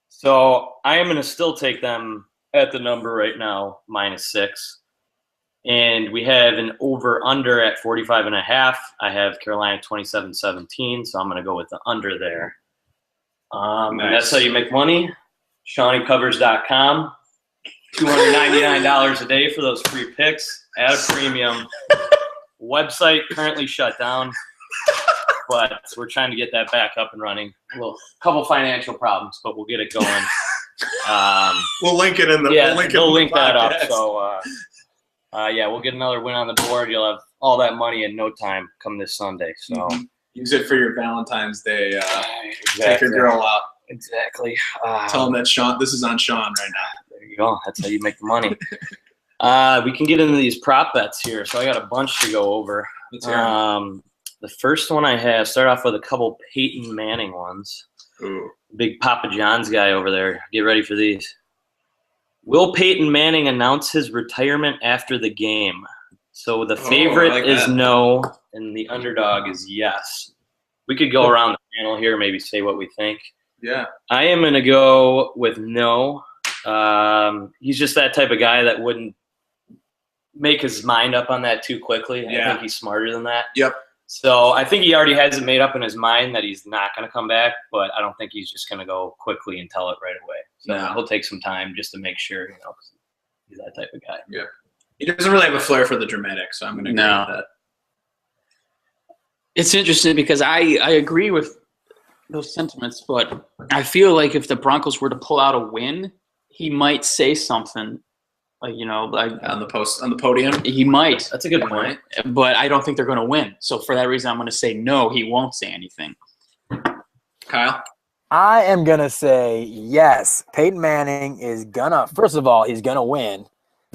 So I am going to still take them at the number right now, -6. And we have an over-under at 45.5. I have Carolina 27-17, so I'm going to go with the under there. And that's how you make money. ShawneeCovers.com. $299 a day for those free picks at a premium. Website currently shut down, but we're trying to get that back up and running. A couple financial problems, but we'll get it going. We'll link it in the. Yeah, we'll link that up. So, we'll get another win on the board. You'll have all that money in no time come this Sunday. So use it for your Valentine's Day. Exactly. Take your girl out. Exactly. Tell them that Sean. This is on Sean right now. There you go. That's how you make the money. We can get into these prop bets here. So I got a bunch to go over. The first one I have, start off with a couple Peyton Manning ones. Ooh. Big Papa John's guy over there. Get ready for these. Will Peyton Manning announce his retirement after the game? So the favorite is no, and the underdog is yes. We could go around the panel here, maybe say what we think. Yeah. I am going to go with no. He's just that type of guy that wouldn't make his mind up on that too quickly. I think he's smarter than that. Yep. So I think he already has it made up in his mind that he's not going to come back, but I don't think he's just going to go quickly and tell it right away. So he'll take some time just to make sure, 'cause he's that type of guy. Yeah. He doesn't really have a flair for the dramatic, so I'm going to agree with that. It's interesting because I agree with those sentiments, but I feel like if the Broncos were to pull out a win, he might say something like, on the podium. He might. That's a good point. But I don't think they're going to win. So for that reason, I'm going to say no, he won't say anything. Kyle? I am going to say yes. Peyton Manning is going to, first of all, he's going to win.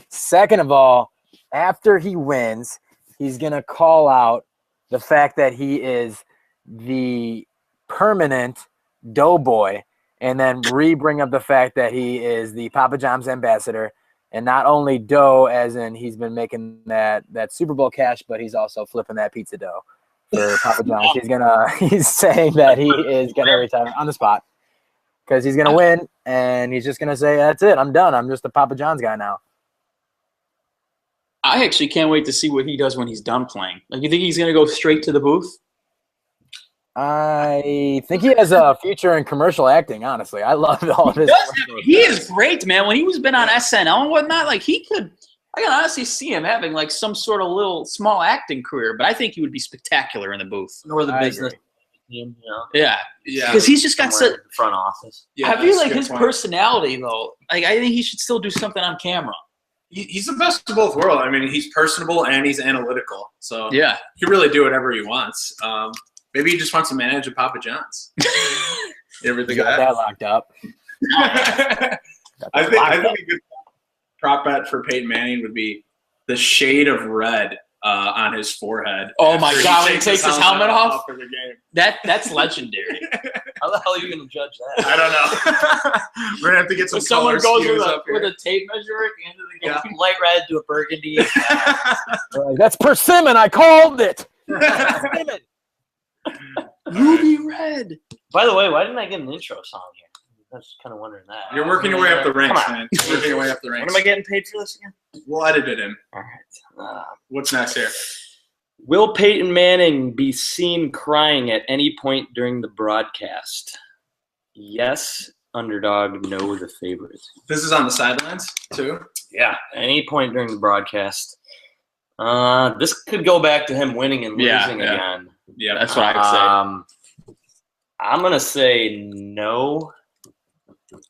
Second of all, after he wins, he's going to call out the fact that he is the permanent doughboy and then bring up the fact that he is the Papa John's ambassador. And not only dough, as in he's been making that Super Bowl cash, but he's also flipping that pizza dough for Papa John's. He's saying that he is gonna retire on the spot because he's gonna win, and he's just gonna say, "That's it, I'm done. I'm just a Papa John's guy now." I actually can't wait to see what he does when he's done playing. Like, you think he's gonna go straight to the booth? I think he has a future in commercial acting, honestly. I love all of his. He is great, man. When he was been on SNL and whatnot, like I can honestly see him having like some sort of little small acting career, but I think he would be spectacular in the booth. Or the business team, Yeah. Because he's just got such front office. Yeah, I feel like his personality, though, like I think he should still do something on camera. He's the best of both worlds. I mean, he's personable and he's analytical. So yeah, he can really do whatever he wants. Maybe he just wants to manage a Papa John's. You ever think of that locked up? I think a good prop bet for Peyton Manning would be the shade of red on his forehead. Oh my God! When he takes his helmet off for the game. That's legendary. How the hell are you going to judge that? I don't know. We're gonna have to get some. Someone goes with a tape measure at the end of the game. Yeah. Light red to a burgundy. That's persimmon. I called it. Persimmon. Ruby red. By the way, why didn't I get an intro song here? I was kind of wondering that. You're working your way up the ranks, man. You're working your way up the ranks. When am I getting paid for this again? We'll edit it in. All right. What's next here? Will Peyton Manning be seen crying at any point during the broadcast? Yes underdog, no the favorite. This is on the sidelines too. Yeah, any point during the broadcast. This could go back to him winning and losing again. Yeah, That's what I would say. I'm gonna say no.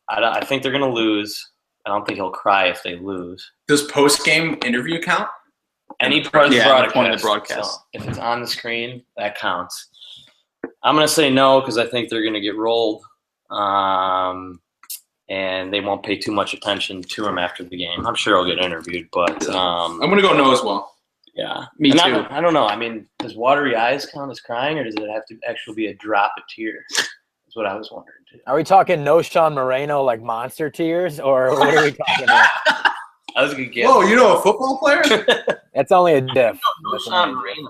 I think they're gonna lose. I don't think he'll cry if they lose. Does post-game interview count? Any part of the broadcast. Point of the broadcast. So if it's on the screen, that counts. I'm gonna say no because I think they're gonna get rolled, and they won't pay too much attention to him after the game. I'm sure he'll get interviewed, but I'm gonna go no as well. Yeah, Me too. I don't know. I mean, does watery eyes count as crying, or does it have to actually be a drop of tear? That's what I was wondering too. Are we talking no Sean Moreno like monster tears, or what are we talking about? That was a good guess. Whoa, you know a football player? That's only a diff. No Sean Moreno.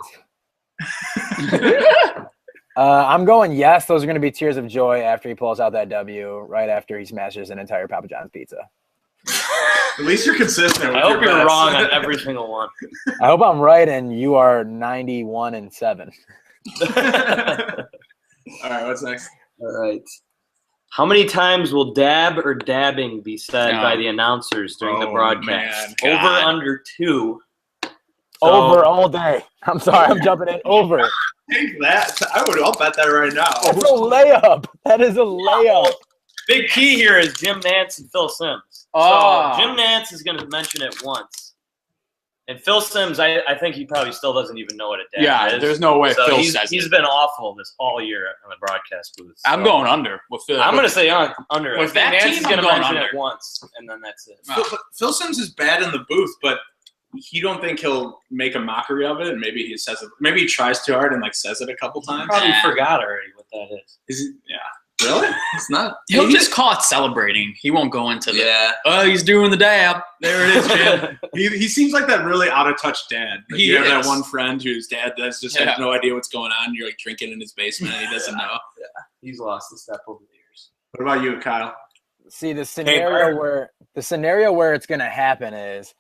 I'm going yes. Those are going to be tears of joy after he pulls out that W, right after he smashes an entire Papa John's pizza. At least you're consistent with I hope your you're bets. wrong on every single one. I hope I'm right, and you are 91-7. All right, what's next? All right. How many times will dab or dabbing be said by the announcers during the broadcast? Man, over, under 2. So, Over all day. I'm sorry, I'm jumping in over. Take that. I'll bet that right now. That's a layup. That is a layup. big key here is Jim Nantz and Phil Simms. Oh. So Jim Nantz is going to mention it once. And Phil Simms, I think he probably still doesn't even know what a dab is. There's no way So Phil he's says it. been awful this all year on the broadcast booth. So. I'm going under with Phil. I'm going to say under. With I think that Nantz team, is going I'm to going mention under. it once, and then that's it. Phil Simms is bad in the booth, but you don't think he'll make a mockery of it? And maybe he says it. Maybe he tries too hard and like says it a couple times. Probably forgot already what that is. Is he? Yeah. Really? It's not. He'll just call it celebrating. He won't go into the, Yeah. oh, he's doing the dab. There it is, Jim. He seems like that really out of touch dad. Like He you have that is. one friend whose dad has just has no idea what's going on. You're like drinking in his basement and he doesn't know. Yeah, he's lost a step over the years. What about you, Kyle? See, the scenario where it's going to happen is,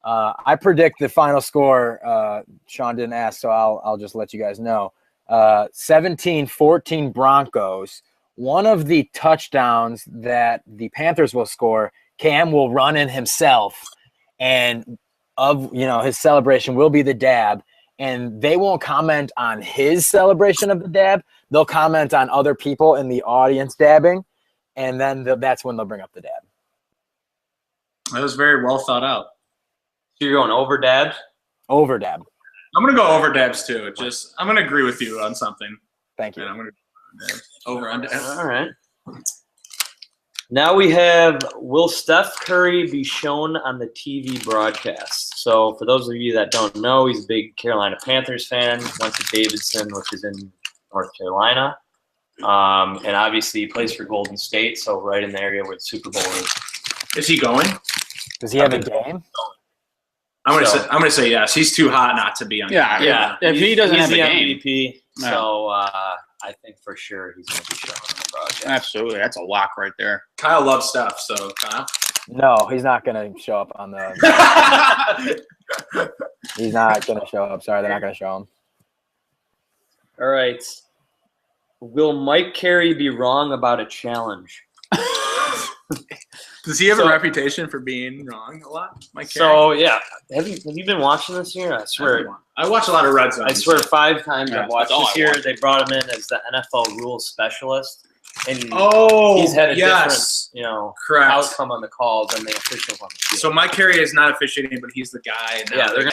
I predict the final score. Sean didn't ask, so I'll just let you guys know. 17-14 Broncos. One of the touchdowns that the Panthers will score, Cam will run in himself, and his celebration will be the dab. And they won't comment on his celebration of the dab. They'll comment on other people in the audience dabbing, and then that's when they'll bring up the dab. That was very well thought out. So you're going over dabs? Over dab. I'm gonna go over dabs too. I'm gonna agree with you on something. Thank you. And I'm gonna over on dabs. All right. Now we have, will Steph Curry be shown on the TV broadcast? So for those of you that don't know, he's a big Carolina Panthers fan. Went to Davidson, which is in North Carolina. And obviously he plays for Golden State, so right in the area where the Super Bowl is. Is he going? Does he have a game? I'm gonna say yes. He's too hot not to be on. Yeah. If he doesn't he's have a the game. MVP, No. so I think for sure he's going to be shown on the broadcast. Absolutely. That's a lock right there. Kyle loves Steph, so Kyle. No, he's not going to show up on the – he's not going to show up. Sorry, they're not going to show him. All right. Will Mike Carey be wrong about a challenge? Does he have a reputation for being wrong a lot? Mike Carey? So, yeah. Have you been watching this year? I swear. I watch a lot of Red Zone. I swear 5 times Yeah, I've watched that's all this I year. watch. They brought him in as the NFL rules specialist. And Oh, he's had a yes. different, Correct. outcome on the calls than the officials on the field. So Mike Carey is not officiating, but he's the guy. And yeah, they're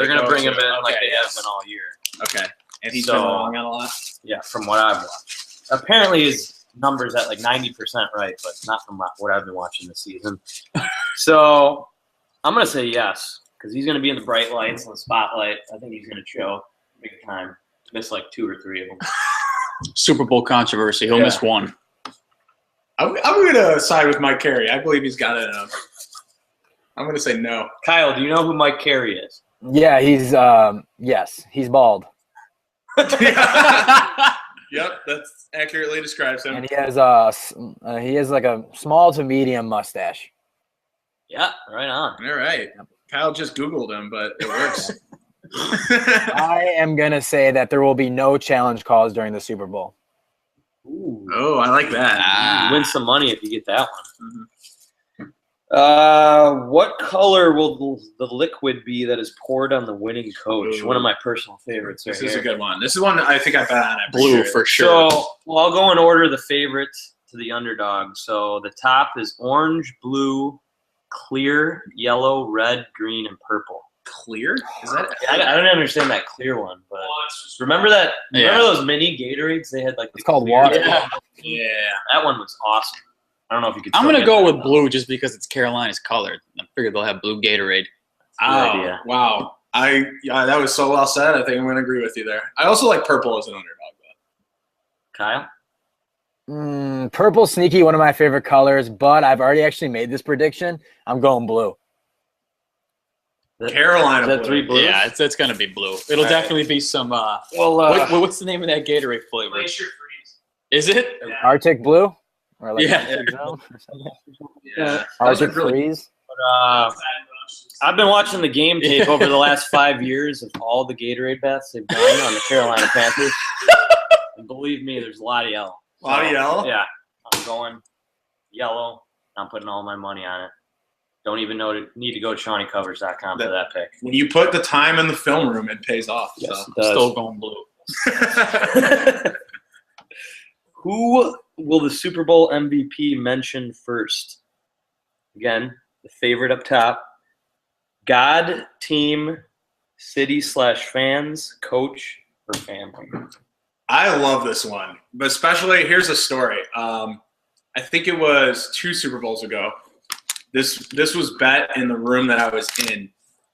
gonna bring him in like they have yes. been all year. Okay, and he's So- been wrong on a lot. Yeah, from what I've watched. Apparently his numbers at like 90% right, but not from what I've been watching this season. So I'm gonna say yes, because he's gonna be in the bright lights and the spotlight. I think he's gonna show big time. Miss like 2 or 3 of them. Super Bowl controversy. He'll miss one. I'm gonna side with Mike Carey. I believe he's got it enough. I'm gonna say no. Kyle, do you know who Mike Carey is? Yeah, yes, he's bald. Yep, that's accurately describes him. And he has like a small to medium mustache. Yeah, right on. All right, Kyle just Googled him, but it works. I am going to say that there will be no challenge calls during the Super Bowl. Ooh. Oh, I like that. You win some money if you get that one. Mhm. What color will the liquid be that is poured on the winning coach? Ooh. One of my personal favorites. This right is here. a good one. This is one I think I bet on. Blue for sure. So, well, I'll go in order the favorites to the underdog. So the top is orange, blue, clear, yellow, red, green, and purple. Clear? Is that? I don't understand that clear one, but remember that? Remember those mini Gatorades? They had like It's called water. Yeah. That one was awesome. I don't know if you could. I'm still gonna get go that with now. blue just because it's Carolina's color. I figured they'll have blue Gatorade. Good idea. Wow. That was so well said. I think I'm going to agree with you there. I also like purple as an underdog, though. Kyle. Purple sneaky, one of my favorite colors, but I've already actually made this prediction. I'm going blue. Carolina. Is that blue. 3 blues? Yeah, it's gonna be blue. It'll definitely be some. What's the name of that Gatorade flavor? Glacier Freeze. Is it? Yeah. Arctic blue? Or like Yeah. Arctic Zone or something? Yeah. Those are Arctic really- Freeze? I've been watching the game tape over the last 5 years of all the Gatorade baths they've done on the Carolina Panthers. And believe me, there's a lot of yellow. A lot of yellow? Yeah. I'm going yellow. I'm putting all my money on it. Don't even need to go to ShawneeCovers.com for that pick. When you put the time in the film room, it pays off. Yes, So. it does. Still going blue. Who will the Super Bowl MVP mention first? Again, the favorite up top. God, team, city/fans, coach, or family? I love this one, but especially here's a story. I think it was 2 Super Bowls ago. This was bet in the room that I was in,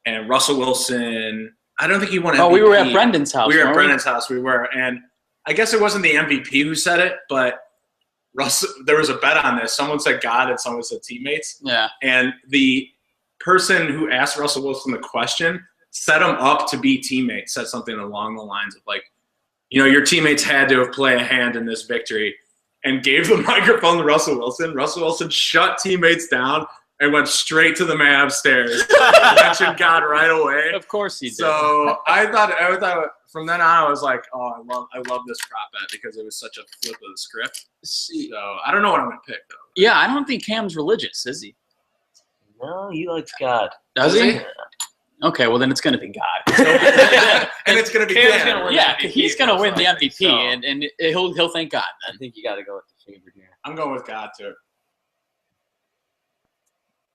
and Russell Wilson. I don't think he won MVP. Oh, we were at Brendan's house. We were at weren't Brendan's house. We were, and I guess it wasn't the MVP who said it, but Russell. There was a bet on this. Someone said God, and someone said teammates. Yeah. And the person who asked Russell Wilson the question set him up to be teammates. Said something along the lines of like, your teammates had to have played a hand in this victory, and gave the microphone to Russell Wilson. Russell Wilson shut teammates down and went straight to the man upstairs. Mentioned God right away. Of course he did. So I thought from then on I was like, oh, I love this prop bet because it was such a flip of the script. So I don't know what I'm gonna pick though. Yeah, I don't think Cam's religious, is he? No, he likes God. Does he? Okay, well then it's going to be God. So, And it's gonna be Cam's Cam. gonna win. yeah, MVP, he's going to win the MVP, so- and he'll thank God. I think you got to go with the favorite here. I'm going with God too.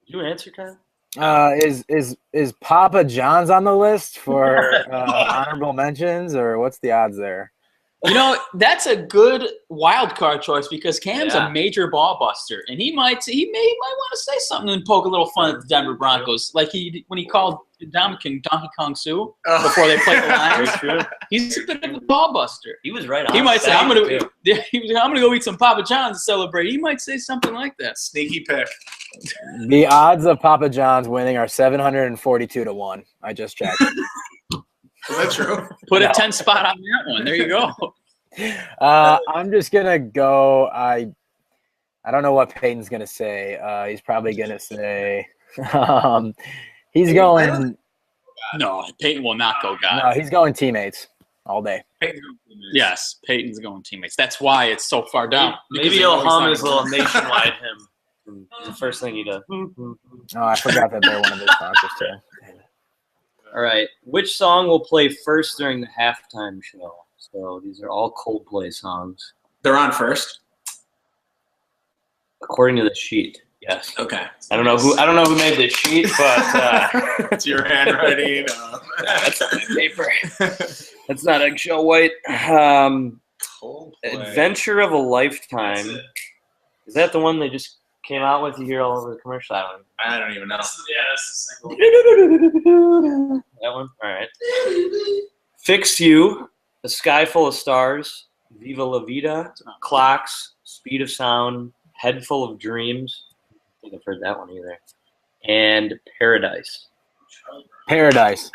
Did you answer, Kyle? Is Papa John's on the list for honorable mentions, or what's the odds there? That's a good wild card choice because Cam's Yeah. a major ball buster, and he might want to say something and poke a little fun at the Denver Broncos, like when he called Donkey Kong Sue before they played the Lions. He's a bit of a ball buster. He was right on. He might say, "I'm too. gonna go eat some Papa John's to celebrate." He might say something like that. Sneaky pick. The odds of Papa John's winning are 742 to 1. I just checked. Is that true? Put a 10 spot on that one. There you go. I'm just gonna go. I don't know what Peyton's gonna say. He's probably gonna say he's going. No, Peyton will not go God. No, he's going teammates all day. Yes, Peyton's going teammates. That's why it's so far down. Maybe Because he'll they know hum he's his not little nationwide hymn. The first thing he does. Oh, I forgot that they're one of his sponsors too. All right. Which song will play first during the halftime show? So these are all Coldplay songs. They're on first. According to the sheet. Yes. Okay. I don't know who made this sheet, but It's your handwriting. that's on my paper. That's not eggshell white. Adventure of a Lifetime. Is that the one they just came out with? You hear all over the commercial. I don't even know. that's the single. That one? All right. Fix You, A Sky Full of Stars, Viva La Vida, Clocks, Speed of Sound, Head Full of Dreams. I don't think I've heard that one either. And Paradise. Paradise.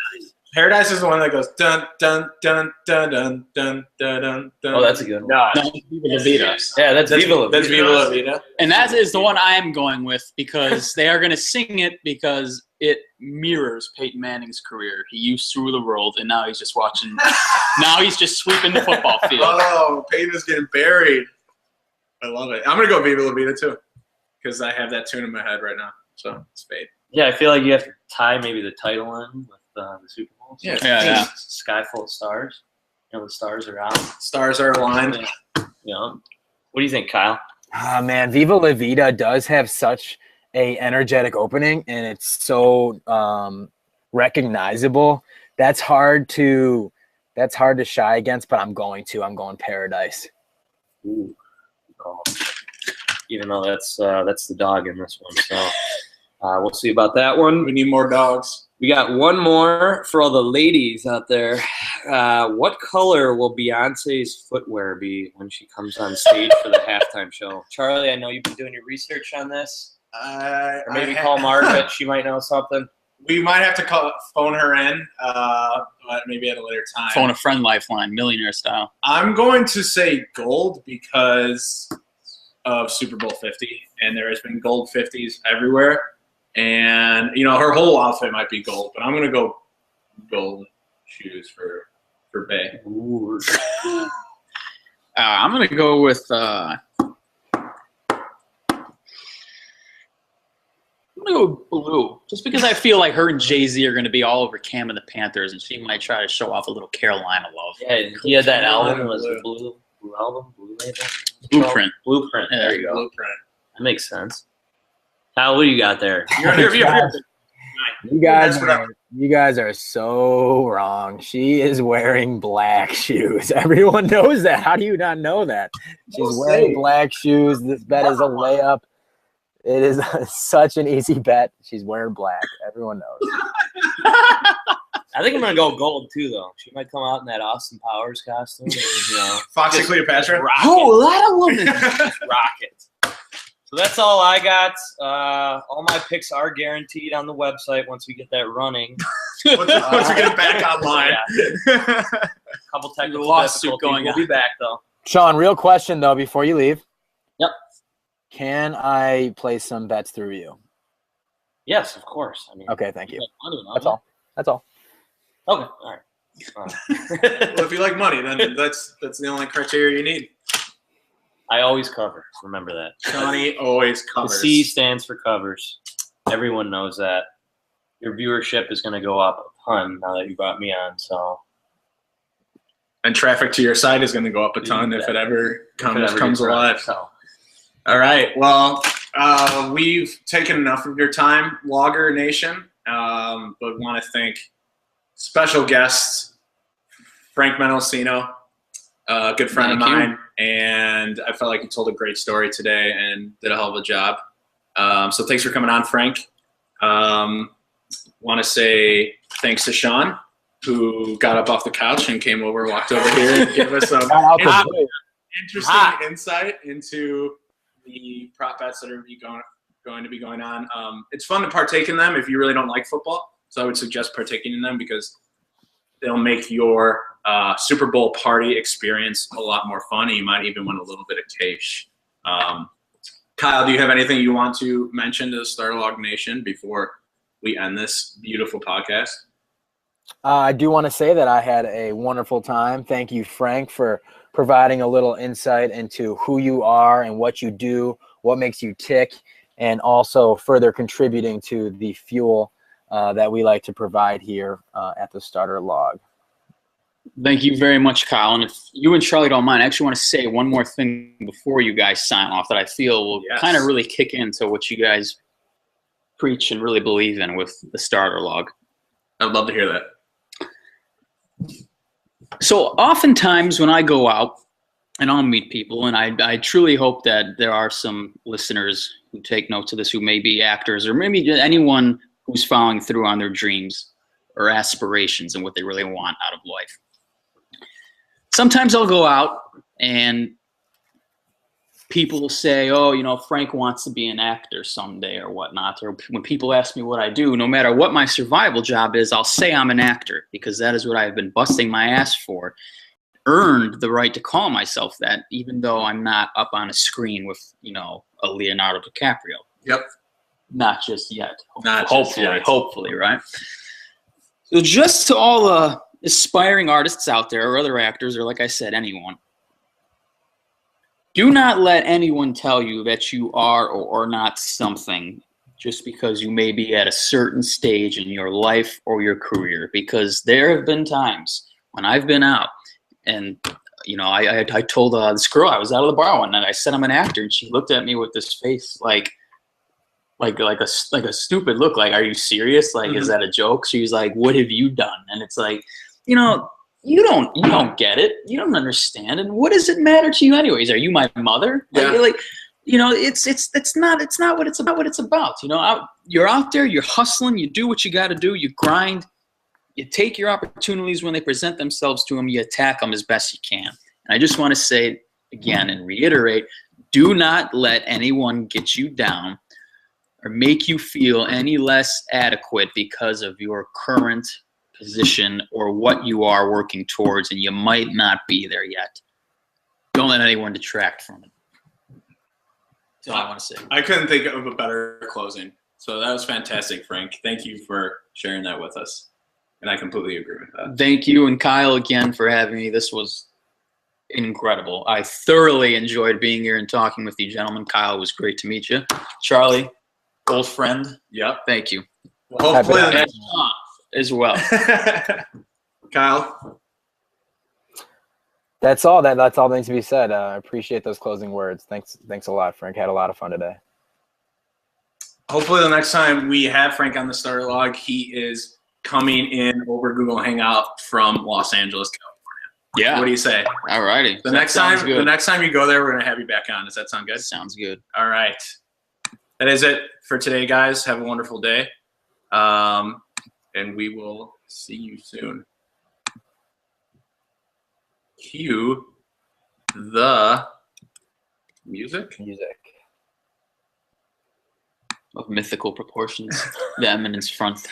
Paradise is the one that goes dun dun dun dun dun dun dun dun. Oh, that's a good one. No, Viva La Vida. Yeah, that's Viva La Vida. That's Viva La Vida. And that is the one I'm going with because they are going to sing it because it mirrors Peyton Manning's career. He used to rule the world, and now he's just watching. Now he's just sweeping the football field. Oh, Peyton is getting buried. I love it. I'm gonna go Viva La Vida too, because I have that tune in my head right now. So Spade. Yeah, I feel like you have to tie maybe the title in with the Super Bowl. So Yeah. Sky full of stars. You know, the stars are out. Stars are aligned. Yeah. What do you think, Kyle? Ah, man, Viva La Vida does have such a energetic opening, and it's so recognizable. That's hard to shy against, but I'm going Paradise. Ooh, call. Even though that's the dog in this one, so we'll see about that one. We need more dogs. We got one more for all the ladies out there. What color will Beyonce's footwear be when she comes on stage for the halftime show? Charlie, I know you've been doing your research on this. Or maybe call Margaret. She might know something. We might have to phone her in, but maybe at a later time. Phone a friend lifeline, millionaire style. I'm going to say gold because of Super Bowl 50, and there has been gold 50s everywhere. And, you know, her whole outfit might be gold, but I'm going to go gold shoes for Bay. Ooh. I'm going to go with I'm going to go blue, just because I feel like her and Jay-Z are going to be all over Cam and the Panthers, and she might try to show off a little Carolina love. Yeah, he had that album. Was it blue album? Blue label? Blueprint. Blueprint. Yeah, There you go. Blueprint. That makes sense. Kyle, what do you got there? You guys are so wrong. She is wearing black shoes. Everyone knows that. How do you not know that? She's wearing black shoes. This bet is a layup. It is such an easy bet. She's wearing black. Everyone knows. I think I'm going to go gold, too, though. She might come out in that Austin Powers costume. And, you know, Foxy Cleopatra. Oh, a lot of women. Rocket. So that's all I got. All my picks are guaranteed on the website once we get that running. Once we get it back online. Yeah. Couple technical lawsuit going We'll on. be back, though. Sean, real question, though, before you leave. Yep. Can I place some bets through you? Yes, of course. I mean, Okay, thank you. money, That's all. That's all. Okay, all right. Well, if you like money, then that's the only criteria you need. I always cover. Remember that. Johnny always The covers. C stands for covers. Everyone knows that. Your viewership is going to go up a ton now that you brought me on. So, And traffic to your site is going to go up a ton if it ever comes gets run, alive. So. All right. Well, we've taken enough of your time, Logger Nation, but want to thank special guests, Frank Menolascino, a good friend of mine, and I felt like you told a great story today and did a hell of a job. So thanks for coming on, Frank. Want to say thanks to Sean, who got up off the couch and came over, walked over here, and gave us some interesting insight into the prop bets that are going to be going on. It's fun to partake in them if you really don't like football. So I would suggest partaking in them because they'll make your Super Bowl party experience a lot more fun, and you might even win a little bit of cash. Kyle, do you have anything you want to mention to the Starlog Nation before we end this beautiful podcast? I do want to say that I had a wonderful time. Thank you, Frank, for providing a little insight into who you are and what you do, what makes you tick, and also further contributing to the fuel that we like to provide here at the Starter Log. Thank you very much, Kyle. And if you and Charlie don't mind, I actually want to say one more thing before you guys sign off that I feel will kind of really kick into what you guys preach and really believe in with the Starter Log. I'd love to hear that. So oftentimes when I go out and I'll meet people, and I truly hope that there are some listeners who take notes of this who may be actors or maybe just anyone who's following through on their dreams or aspirations and what they really want out of life. Sometimes I'll go out and people will say, oh, you know, Frank wants to be an actor someday or whatnot. Or when people ask me what I do, no matter what my survival job is, I'll say I'm an actor because that is what I've been busting my ass for. Earned the right to call myself that, even though I'm not up on a screen with, you know, a Leonardo DiCaprio. Yep. Not just yet. Hopefully, hopefully, right? So just to all the aspiring artists out there or other actors or, like I said, anyone, Do not let anyone tell you that you are or are not something just because you may be at a certain stage in your life or your career. Because there have been times when I've been out and, you know, I told this girl I was out of the bar one night. I said I'm an actor, and she looked at me with this face like a stupid look. Like, are you serious? Like, is that a joke? She was like, what have you done? And it's like, you know, you don't get it. You don't understand. And what does it matter to you anyways? Are you my mother? Yeah. Like, you know, it's not what it's about. You know, you're out there, you're hustling, you do what you got to do, you grind, you take your opportunities when they present themselves to them, you attack them as best you can. And I just want to say again and reiterate, do not let anyone get you down or make you feel any less adequate because of your current position or what you are working towards, and you might not be there yet. Don't let anyone detract from it. That's all I want to say. I couldn't think of a better closing. So that was fantastic, Frank. Thank you for sharing that with us. And I completely agree with that. Thank you, and Kyle, again, for having me. This was incredible. I thoroughly enjoyed being here and talking with you, gentlemen. Kyle, it was great to meet you. Charlie, old friend. Yep. Thank you. Well, hopefully the next as well. Kyle. That's all. That's all that needs to be said. I appreciate those closing words. Thanks a lot, Frank. Had a lot of fun today. Hopefully the next time we have Frank on the starter log, he is coming in over Google Hangout from Los Angeles, California. Yeah. What do you say? All righty. The next time you go there, we're gonna have you back on. Does that sound good? Sounds good. All right. That is it for today, guys. Have a wonderful day. And we will see you soon. Cue the music. Of mythical proportions. The Eminence front.